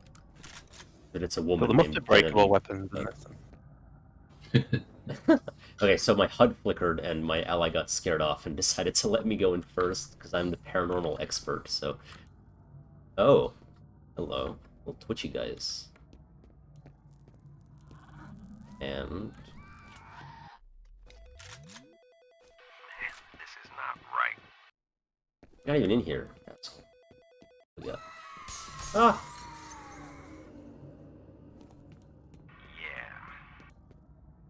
That it's a woman. But there must be breakable weapons in this. Okay, so my HUD flickered and my ally got scared off and decided to let me go in first because I'm the paranormal expert. So, oh, hello, little twitchy guys, and This is not right. not even in here. That's cool. Yeah. Ah.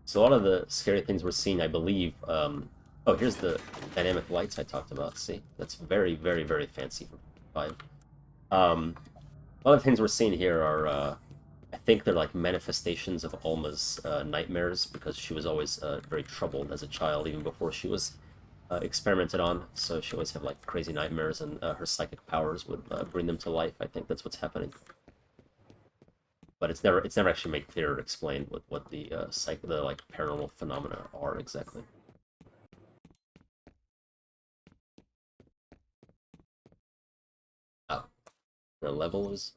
So a lot of the scary things we're seeing, I believe. Oh, here's the dynamic lights I talked about. See, that's very, very, very fancy for 5. A lot of the things we're seeing here are, I think they're like manifestations of Alma's nightmares because she was always very troubled as a child, even before she was experimented on. So she always had like crazy nightmares, and her psychic powers would bring them to life. I think that's what's happening. But it's never actually made clear or explained what the like paranormal phenomena are exactly. Oh, the level is.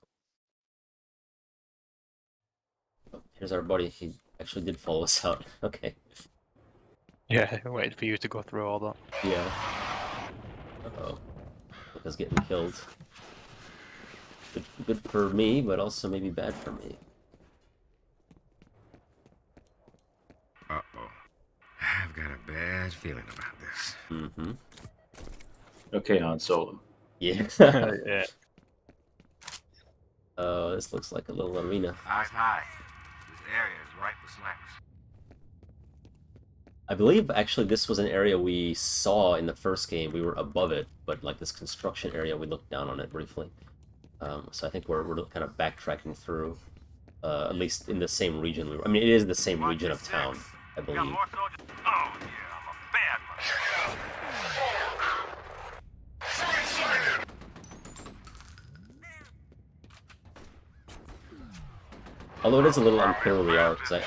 Oh, here's our buddy. He actually did follow us out. Okay. Yeah, I waited for you to go through all that. Yeah. Uh-oh. Because getting killed. Good for me, but also maybe bad for me. Uh-oh. I've got a bad feeling about this. Mm-hmm. Okay, Han Solo. Yeah. Yeah. This looks like a little arena. Eyes high. This area is ripe for snipers. I believe actually this was an area we saw in the first game. We were above it, but like this construction area, we looked down on it briefly. So I think we're kind of backtracking through, at least in the same region. I mean, it is the same region of town, I believe. Got more soldiers? Oh yeah, I'm a bad mother. Although it is a little unclear where we are, because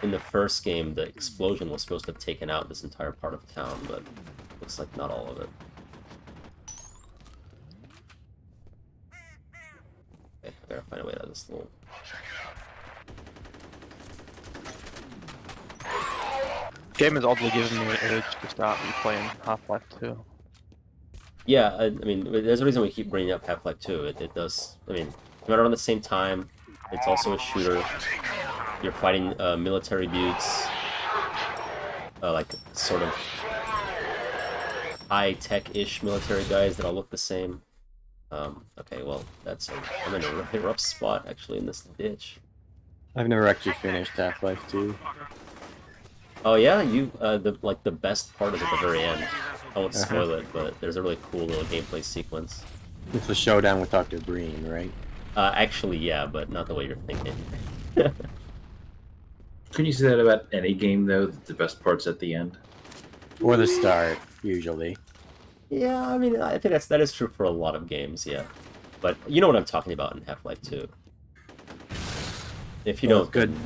in the first game, the explosion was supposed to have taken out this entire part of town, but looks like not all of it. Okay, I gotta find a way out of this little... Game has oddly given me an urge to start replaying Half-Life 2. Yeah, I mean, there's a reason we keep bringing up Half-Life 2. It does, I mean, no matter around the same time, it's also a shooter. You're fighting military buttes, like sort of high-tech-ish military guys that all look the same. Okay, well, I'm in a really rough spot, actually, in this ditch. I've never actually finished Half-Life 2. Oh yeah, the best part is at the very end. I won't spoil it, but there's a really cool little gameplay sequence. It's the showdown with Dr. Breen, right? Actually, yeah, but not the way you're thinking. Can you say that about any game, though? That the best part's at the end? Or the start, usually. Yeah, I mean, I think that is true for a lot of games, yeah. But you know what I'm talking about in Half-Life 2. If you Well, don't...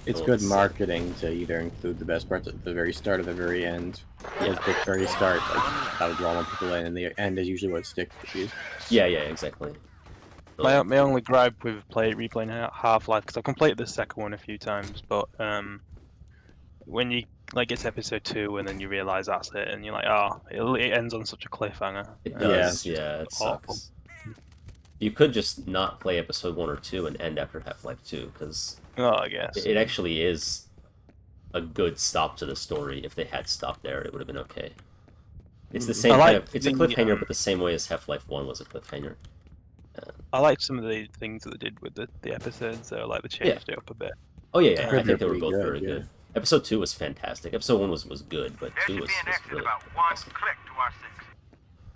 It's good marketing to either include the best parts at the very start or the very end. At the very start, like, that would draw more people in, and the end is usually what sticks with you. Yeah, exactly. My only gripe with replaying Half-Life, because I've completed the second one a few times, but when you get to episode 2 and then you realise that's it, and you're like, oh, it ends on such a cliffhanger. It does, yeah, it sucks. You could just not play episode 1 or 2 and end after Half-Life 2, because I guess it actually is a good stop to the story. If they had stopped there, it would have been okay. It's the same it's a cliffhanger, but the same way as Half-Life 1 was a cliffhanger. I liked some of the things that they did with the episodes, so they changed it up a bit. Oh yeah, I think they were both very good. Episode 2 was fantastic. Episode 1 was good, but 2 was really awesome.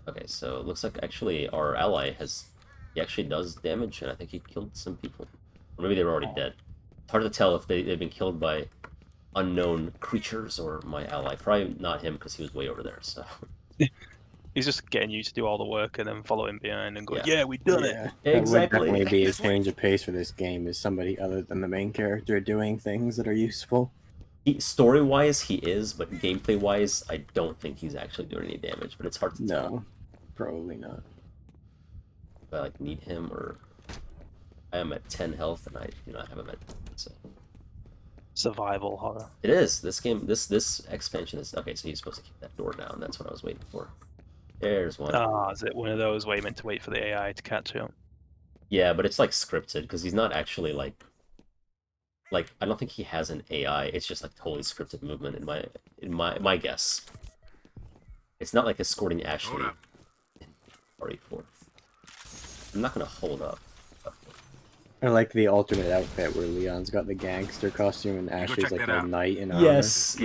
Okay, so it looks like actually our ally he actually does damage, and I think he killed some people. Or maybe they were already dead. It's hard to tell if they've been killed by unknown creatures or my ally. Probably not him, because he was way over there, so... He's just getting you to do all the work and then following behind and going, Yeah. "Yeah, we done it." Yeah, that would Exactly. definitely be a This way. change of pace for this game. Is somebody other than the main character doing things that are useful? Story-wise, he is, but gameplay-wise, I don't think he's actually doing any damage. But it's hard to tell. No, probably not. If I like need him or I am at 10 health and I have him at so. Survival horror. It is. This game, this expansion is okay. So he's supposed to keep that door down. That's what I was waiting for. There's one. Ah, is it one of those where you meant to wait for the AI to catch up? Yeah, but it's like scripted because he's not actually like I don't think he has an AI. It's just like totally scripted movement in my guess. It's not like escorting Ashley in RE4. I'm not gonna hold up. I like the alternate outfit where Leon's got the gangster costume and Ashley's check like that a out. knight in armor. Yes.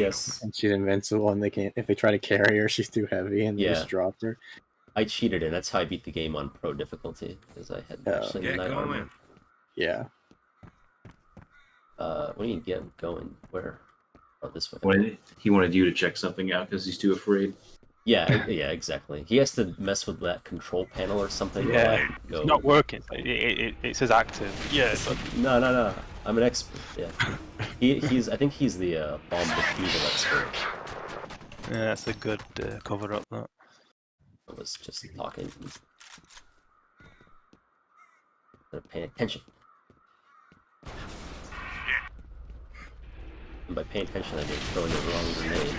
And she's invincible, and they can't. If they try to carry her, she's too heavy, and they just drop her. I cheated, and that's how I beat the game on pro difficulty because I had Ashley in Get night armor. going. Yeah. What do you get going? Where? Oh, this way. When he wanted you to check something out because he's too afraid. Yeah, exactly. He has to mess with that control panel or something. Yeah, Go. it's not working. It says active. Yeah. No. I'm an expert. Yeah. He's. I think he's the bomb defusal expert. Yeah, that's a good cover up. That. I was just talking. They're paying attention. And by paying attention, I mean throwing the wrong grenade.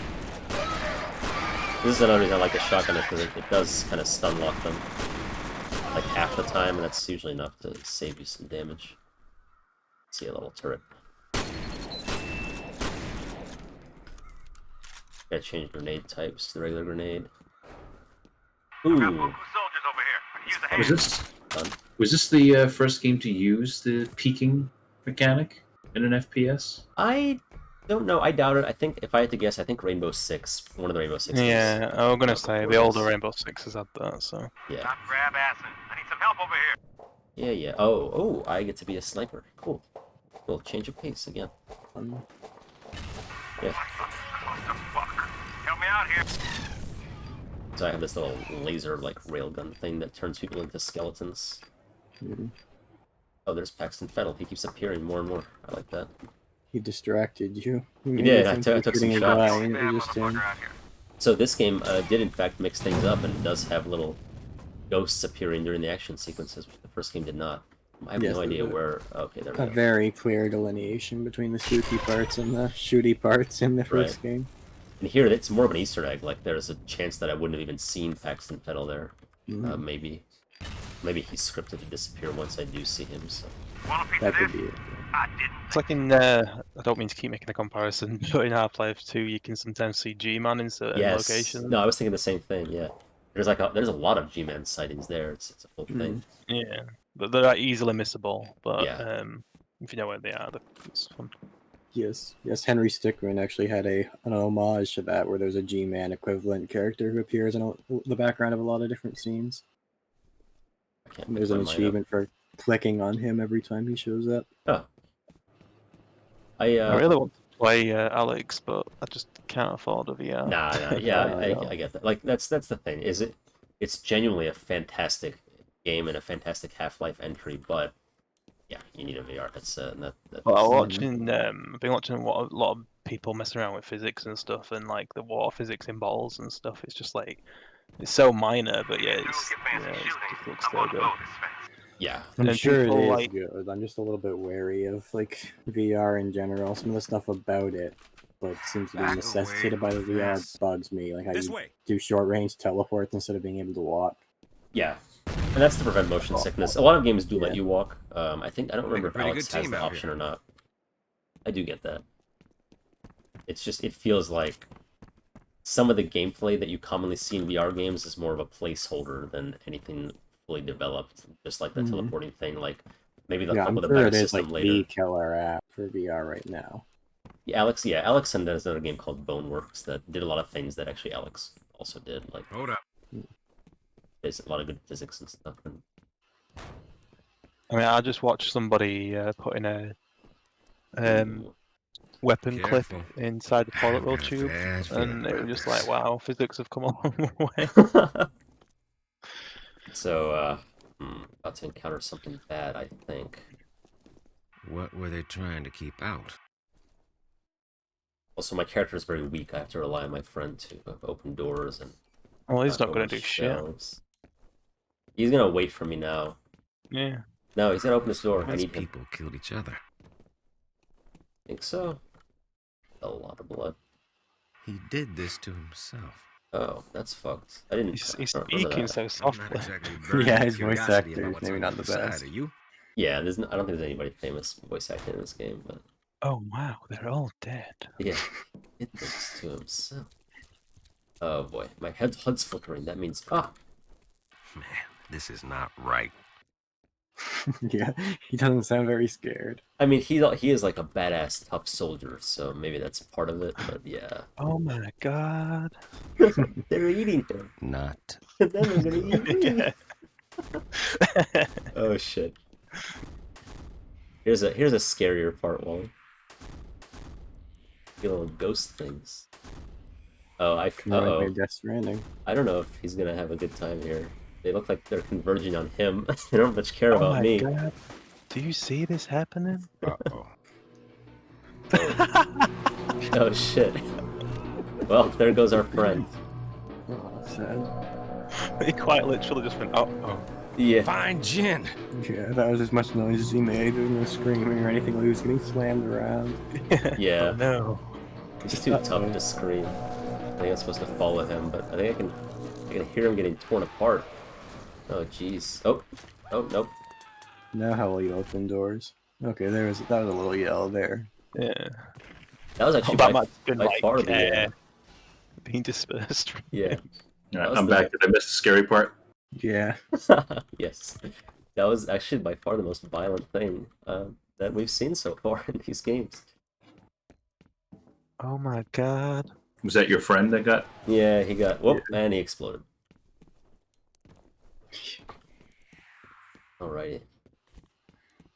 This is another reason I like the shotgun because it does kind of stun lock them like half the time, and that's usually enough to save you some damage. See a little turret. Gotta change grenade types to the regular grenade. Ooh. Soldiers over here. I can use a hand. Was this the first game to use the peeking mechanic in an FPS? I don't know. I doubt it. I think if I had to guess, I think Rainbow Six, one of the Rainbow Six. Yeah, I was gonna say the older Rainbow Sixes had that. So. Yeah. Stop grab assing. I need some help over here. Yeah. Oh, I get to be a sniper. Cool. Well, change of pace again. Yeah. What the fuck? Help me out here. So I have this little laser like railgun thing that turns people into skeletons. Oh, there's Paxton Fettel. He keeps appearing more and more. I like that. He distracted you. He did. I took some shots. And it was just him. So this game did in fact mix things up and does have little ghosts appearing during the action sequences, which the first game did not. I have no idea where. Okay, there we A go. very clear delineation between the spooky parts and the shooty parts in the first game. And here, it's more of an Easter egg. Like, there's a chance that I wouldn't have even seen Paxton Fettel there. Maybe he's scripted to disappear once I do see him. So that could be it. It's like in I don't mean to keep making a comparison, but in Half-Life 2, you can sometimes see G-Man in certain locations. No, I was thinking the same thing. Yeah, there's a lot of G-Man sightings there. It's a full thing. Yeah, but they're easily missable. But Yeah. if you know where they are, it's fun. Yes, Henry Stickmin actually had an homage to that, where there's a G-Man equivalent character who appears in the background of a lot of different scenes. And there's an achievement for clicking on him every time he shows up. Oh. I really want to play Alyx, but I just can't afford a VR. Nah, yeah, I get that. Like that's the thing. It's genuinely a fantastic game and a fantastic Half-Life entry, but yeah, you need a VR headset. And Well, I've been watching what a lot of people messing around with physics and stuff, and like the water physics in balls and stuff. It's just like it's so minor, but yeah, it just looks so good. Yeah, I'm And sure it people, is good. I'm just a little bit wary of like VR in general. Some of the stuff about it, but seems to be necessitated by the VR bugs me. Like how you do short range teleports instead of being able to walk. Yeah, and that's to prevent motion sickness. A lot of games do let you walk. I don't remember if Alyx has the option or not. I do get that. It's just, it feels like some of the gameplay that you commonly see in VR games is more of a placeholder than anything fully developed. Just like the teleporting thing, like maybe they'll come with a better system later. The killer app for VR right now. Yeah, Alyx, and there's another game called Boneworks that did a lot of things that actually Alyx also did. Like, hold up. There's a lot of good physics and stuff. And... I mean, I just watched somebody put in a weapon clip Careful. inside the toilet roll I've got a tube, bad feeling and it about was just this. like, wow, physics have come a long way. So, about to encounter something bad, I think. What were they trying to keep out? Also, my character is very weak. I have to rely on my friend to open doors and Well, he's not over going to do shit. shelves. He's gonna wait for me now. Yeah. No, he's gonna open this door. I These need him. people killed each other. Think so? A lot of blood. He did this to himself. Oh, that's fucked. I didn't. He's I don't remember speaking that. so I'm not softly. exactly burning Yeah, with his voice curiosity actor about is what's maybe on not the the other best. side, are you? Yeah, I don't think there's anybody famous voice acting in this game, but Oh wow, they're all dead. yeah, he did this to himself. Oh boy, my HUD's flickering. That means Man, this is not right. Yeah, he doesn't sound very scared. I mean, he is like a badass, tough soldier, so maybe that's part of it. But yeah, Oh my god. they're eating him, Not. and then they're gonna eat me. Yeah. Oh shit. Here's a scarier part, Wally. Little ghost things. Oh, Like Death Stranding. I don't know if he's gonna have a good time here. They look like they're converging on him. They don't much care Oh about my me. god. Do you see this happening? Uh-oh. Oh shit. Well, there goes our friend. Oh, sad. He quite literally just went, oh. Yeah. Find Jin. Yeah, that was as much noise as he made. There was no screaming or anything. He was getting slammed around. Yeah. Oh no. It's too tough to scream. I think I'm supposed to follow him, but I think I can hear him getting torn apart. Oh jeez. Oh, nope. Now how will you open doors? Okay, that was a little yell there. Yeah. That was actually that by might have been like, far the being dispersed. yeah. Alright, I'm back. Did I miss the scary part? Yeah. Yes. That was actually by far the most violent thing that we've seen so far in these games. Oh my god. Was that your friend that got? Yeah, he got whoop, and he exploded. Alrighty.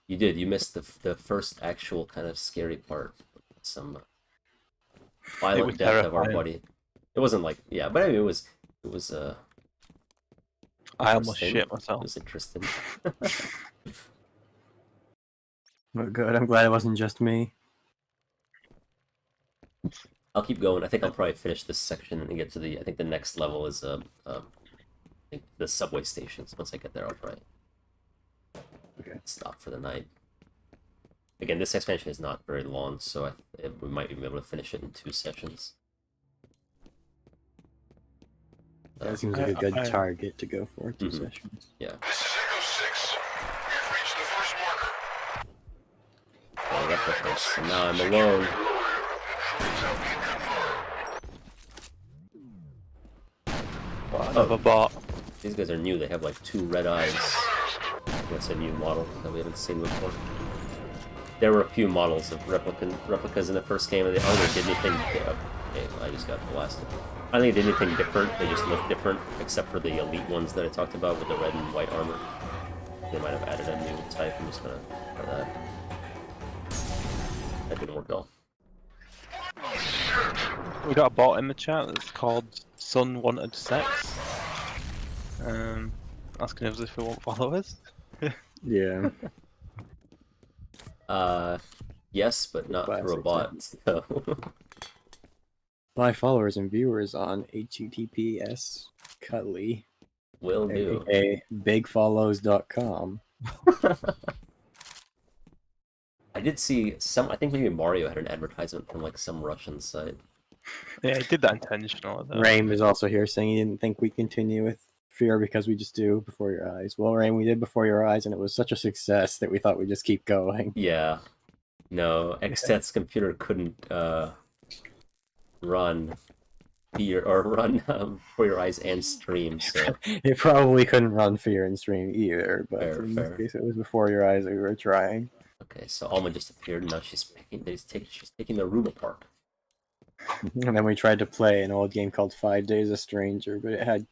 You did. You missed the first actual kind of scary part. Some violent death of our buddy. It wasn't like but I mean it was I almost shit myself. It was interesting. But good. I'm glad it wasn't just me. I'll keep going. I think I'll probably finish this section and get to I think the next level is I think the subway stations. Once I get there, I'll probably stop for the night. Again, this expansion is not very long, so we might even be able to finish it in 2 sessions. That seems like a good target to go for, 2 sessions. Yeah. This is Echo 6. We've reached the first marker. Oh, I got the first. And now I'm alone. Another bot. These guys are new. They have like 2 red eyes. That's a new model that we haven't seen before. There were a few models of replicas in the first game, and they hardly did anything. Okay, I just got blasted. I don't think they did anything different. They just look different, except for the elite ones that I talked about with the red and white armor. They might have added a new type. I'm just gonna try that. That didn't work at all. We got a bot in the chat that's called Sun Wanted Sex. Asking us if we want followers. Yeah. Yes, but not through a bot. So. My followers and viewers on https Cutley. Will do. aka bigfollows.com. I did see some. I think maybe Mario had an advertisement from like some Russian site. Yeah, he did that intentionally. Raim is also here saying he didn't think we'd continue with F.E.A.R because we just do Before Your Eyes. Well, Raim, we did Before Your Eyes, and it was such a success that we thought we'd just keep going. Yeah. No, Exdeath's computer couldn't run F.E.A.R or run Before Your Eyes and stream. So it probably couldn't run F.E.A.R and stream either, but fair, in this case, it was Before Your Eyes that we were trying. Okay, so Alma just appeared, and now she's taking the room apart. And then we tried to play an old game called 5 Days a Stranger, but it had,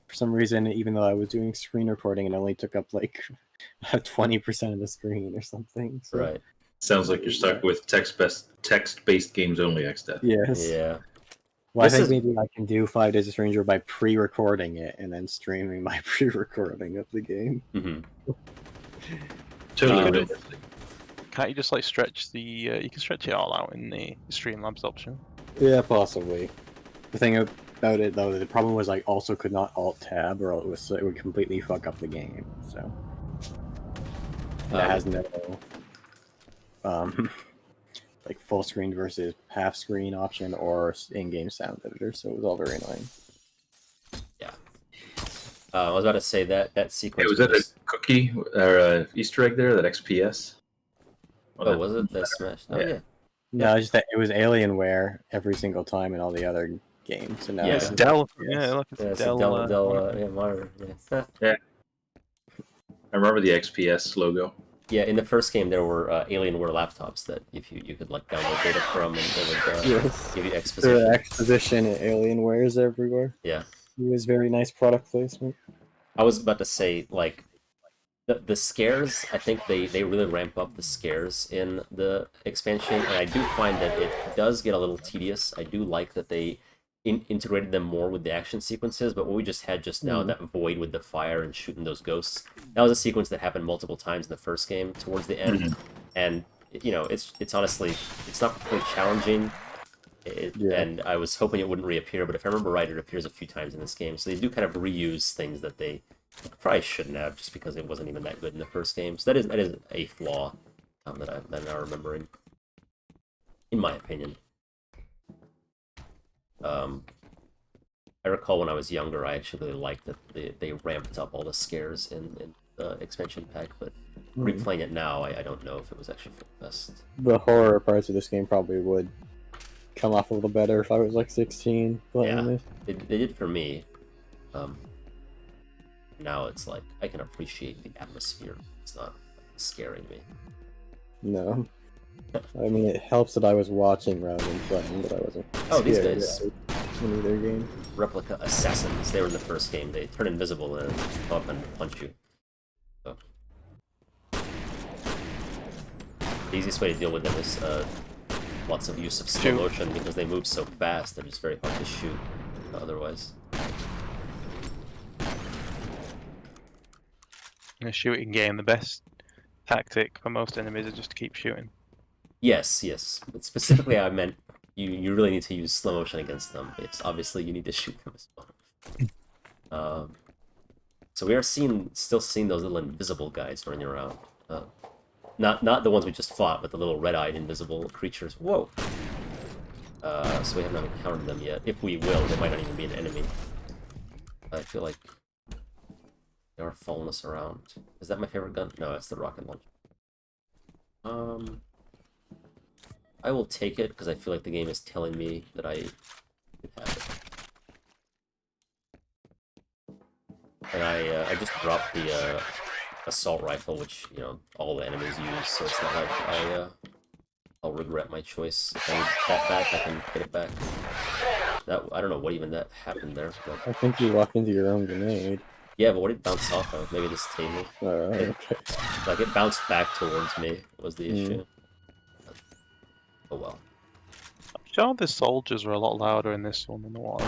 for some reason, even though I was doing screen recording, it only took up like 20% of the screen or something. So Right. Sounds like you're stuck with text-based games only, Exdeath. Yes. Yeah. Well, I This think is- maybe I can do 5 Days of Stranger by pre-recording it and then streaming my pre-recording of the game. Mm-hmm. Totally Um, realistic. Can't you just like stretch the? You can stretch it all out in the Streamlabs option. Yeah, possibly. The thing about it though, the problem was I also could not Alt Tab, or it would completely fuck up the game. So it has no like full screen versus half screen option or in-game sound editor, so it was all very annoying. Yeah. I was about to say that sequence. Hey, was that a cookie or a Easter egg there? That XPS? Oh, was it the Smash? Oh yeah. No, it's just that it was Alienware every single time in all the other games. So now Yeah. It's Dell. Yeah, look, it's Yeah, it's Dell. a Dell yeah, monitor. Yeah. Yeah. I remember the XPS logo. Yeah, in the first game there were Alienware laptops that if you could like download data from, and it would Yes. give you There exposition. are exposition and Alienwares everywhere. Yeah. It was very nice product placement. I was about to say, like, the scares, I think they really ramp up the scares in the expansion, and I do find that it does get a little tedious. I do like that they integrated them more with the action sequences, but what we just had just now, that void with the fire and shooting those ghosts, that was a sequence that happened multiple times in the first game towards the end, and, you know, it's honestly, it's not particularly challenging. And I was hoping it wouldn't reappear, but if I remember right, it appears a few times in this game. So they do kind of reuse things that they probably shouldn't have, just because it wasn't even that good in the first game. So that is a flaw that I'm now remembering, in my opinion. I recall when I was younger, I actually really liked that they ramped up all the scares in the expansion pack, but replaying it now, I don't know if it was actually for the best. The horror parts of this game probably would come off a little better if I was like 16 playing this. They did for me. Now it's like I can appreciate the atmosphere. It's not scaring me. No. I mean, it helps that I was watching rather than playing, but I wasn't. Oh, these scared guys. In either game. Replica assassins. They were in the first game. They turn invisible and come up and punch you. So. The easiest way to deal with them is lots of use of slow motion, because they move so fast. They're just very hard to shoot otherwise. In a shooting game, the best tactic for most enemies is just to keep shooting. Yes, yes. But specifically, I meant you really need to use slow motion against them. It's obviously you need to shoot them as well. So we are still seeing those little invisible guys running around. Not the ones we just fought, but the little red-eyed invisible creatures. Whoa! So we have not encountered them yet. If we will, they might not even be an enemy. I feel like they are following us around. Is that my favorite gun? No, that's the rocket launcher. I will take it, because I feel like the game is telling me that I should have it. And I just dropped the assault rifle, which, you know, all the enemies use, so it's not like I'll regret my choice. If I need that back, I can get it back. I don't know what even that happened there. But... I think you walked into your own grenade. Yeah, but what did it bounce off of? Maybe this table. Okay. Like, it bounced back towards me, was the issue. Oh well. I'm sure the soldiers are a lot louder in this one than what I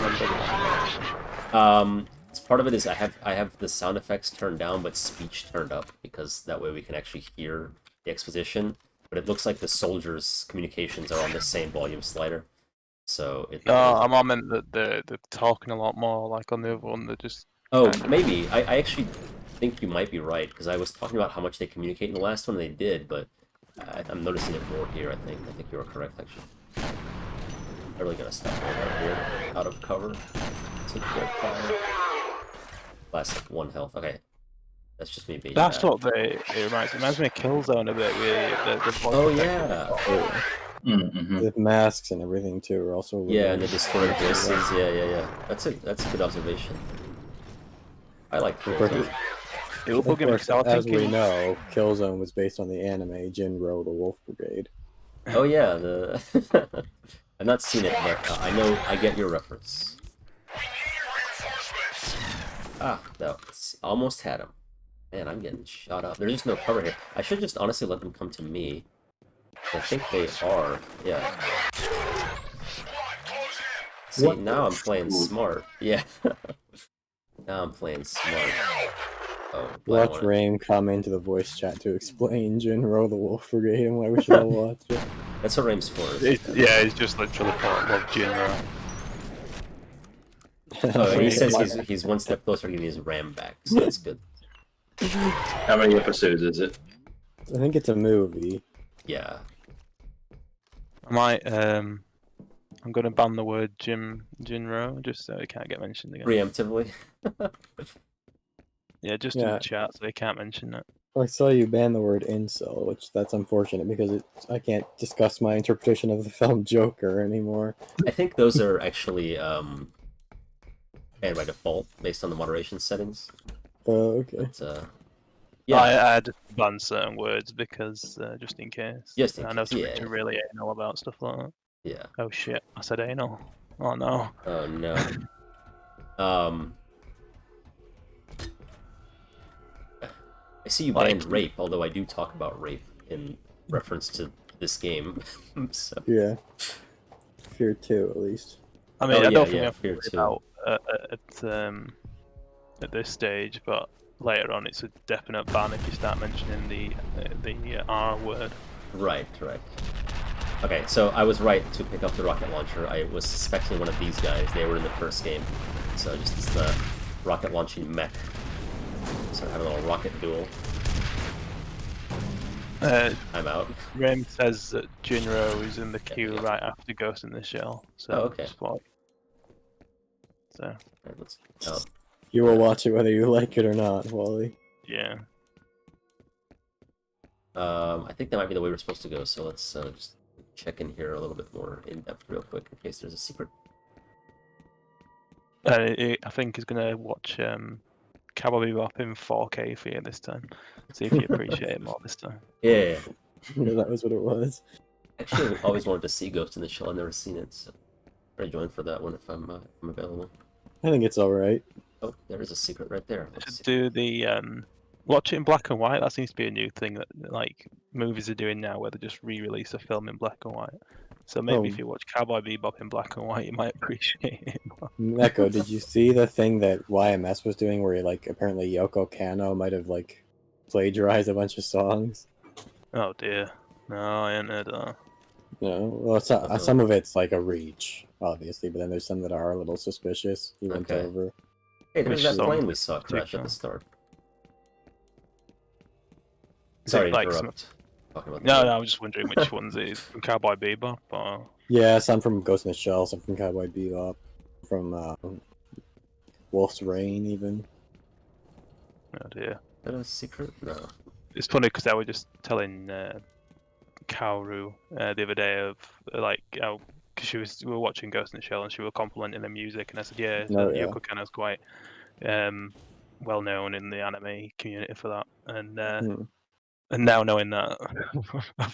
remember. Part of it is I have the sound effects turned down, but speech turned up, because that way we can actually hear the exposition. But it looks like the soldiers' communications are on the same volume slider. So it. I meant that they're talking a lot more, like on the other one. They're just. Oh, maybe. I actually think you might be right, because I was talking about how much they communicate in the last one, and they did, but I'm noticing it more here, I think. I think you were correct, actually. I'm really gonna stop right here, out of cover. It's a good fire. Last, like, 1 health. Okay. That's just me being That's bad. what it reminds me of Killzone a bit. The Oh, yeah. With masks and everything, too, are also... Yeah, and the distorted voices. Yeah. That's a good observation. I like Killzone. Of course, as we know, Killzone was based on the anime Jin-Roh, the Wolf Brigade. Oh yeah, I've not seen it, but I know I get your reference. Ah, no, almost had him. Man, I'm getting shot up. There's just no cover here. I should just honestly let them come to me. I think they are. Yeah. See, What now the I'm playing f- smart. Yeah. Now I'm playing smart. Oh, but I Watch wanna... Rain come into the voice chat to explain Jin-Roh the Wolf Brigade and why we should all watch it. That's what Rame's for. Yeah, it's just literally part of Jin-Roh. Oh, and he says he's one step closer to getting his RAM back, so that's good. How many episodes is it? I think it's a movie. Yeah. I might I'm gonna ban the word Jin-Roh just so it can't get mentioned again. Preemptively. Yeah, just in the chat so they can't mention it. I saw you ban the word incel, which that's unfortunate because I can't discuss my interpretation of the film Joker anymore. I think those are actually banned by default based on the moderation settings. Oh, okay. But, yeah. I had to ban certain words because just in case. Just in I know case, yeah. Twitch are really anal about stuff like that. Yeah. Oh shit! I said anal. Oh no. Oh no. I see you banned rape, although I do talk about rape in reference to this game. So. Yeah. F.E.A.R 2, at least. I mean, I don't think we have to F.E.A.R worry 2. about at this stage, but later on it's a definite ban if you start mentioning the R word. Right. Okay, so I was right to pick up the rocket launcher. I was suspecting one of these guys. They were in the first game. So just the rocket launching mech. So I have a little rocket duel. I'm out. Rem says that Jin-Roh is in the queue right after Ghost in the Shell. So okay. So. Oh. You will watch it whether you like it or not, Wally. Yeah. I think that might be the way we're supposed to go. So let's just check in here a little bit more in depth, real quick, in case there's a secret. I think he's gonna watch Cowboy Bebop in 4K for you this time. See if you appreciate it more this time. Yeah. Yeah, that was what it was. Actually, I've always wanted to see Ghost in the Shell. I've never seen it, so I join for that one if I'm available. I think it's alright. Oh, there is a secret right there. Let's do the watch it in black and white. That seems to be a new thing that like movies are doing now, where they just re-release a film in black and white. So maybe if you watch Cowboy Bebop in black and white, you might appreciate it more. Echo, did you see the thing that YMS was doing where like apparently Yoko Kanno might have like plagiarized a bunch of songs? Oh dear. No, I ain't heard that. No, well, some of it's like a reach, obviously, but then there's some that are a little suspicious. He went over. Hey, there's that plane we saw crash at the start. Sorry to interrupt. No, I was just wondering which ones it is from Cowboy Bebop or... Yeah, some from Ghost in the Shell, some from Cowboy Bebop, from Wolf's Rain, even. Oh dear. Is that a secret? No. It's funny because I was just telling Kaoru the other day of like because we were watching Ghost in the Shell and she was complimenting the music and I said Yoko Kanno's quite well known in the anime community for that and now knowing that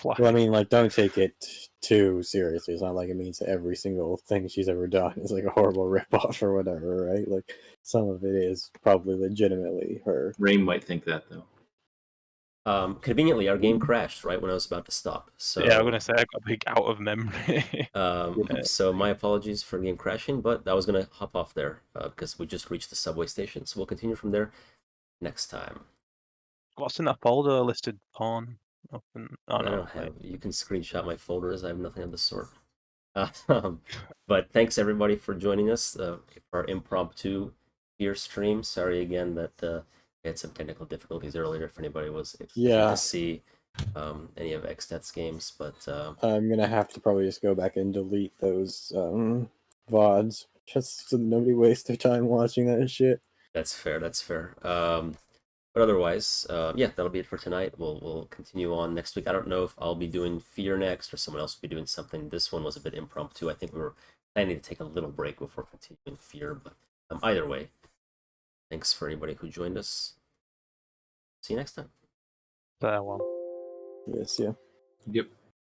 well, I mean, like, don't take it too seriously. It's not like it means every single thing she's ever done is like a horrible ripoff or whatever, right? Like, some of it is probably legitimately her. Rain might think that though. Conveniently, our game crashed right when I was about to stop. So yeah, I'm gonna say I got big out of memory. So my apologies for game crashing, but I was gonna hop off there because we just reached the subway station. So we'll continue from there next time. What's in that folder listed porn? I don't have. You can screenshot my folders. I have nothing of the sort. But thanks everybody for joining us for our impromptu F.E.A.R stream. Sorry again that. We had some technical difficulties earlier if anybody was to see any of Exdeath's games, but I'm gonna have to probably just go back and delete those VODs just so nobody wastes their time watching that shit. That's fair. But otherwise, yeah, that'll be it for tonight. We'll continue on next week. I don't know if I'll be doing F.E.A.R next or someone else will be doing something. This one was a bit impromptu. I think we were planning to take a little break before continuing F.E.A.R, but either way, thanks for anybody who joined us. See you next time. Farewell. Yes, yeah. Yep.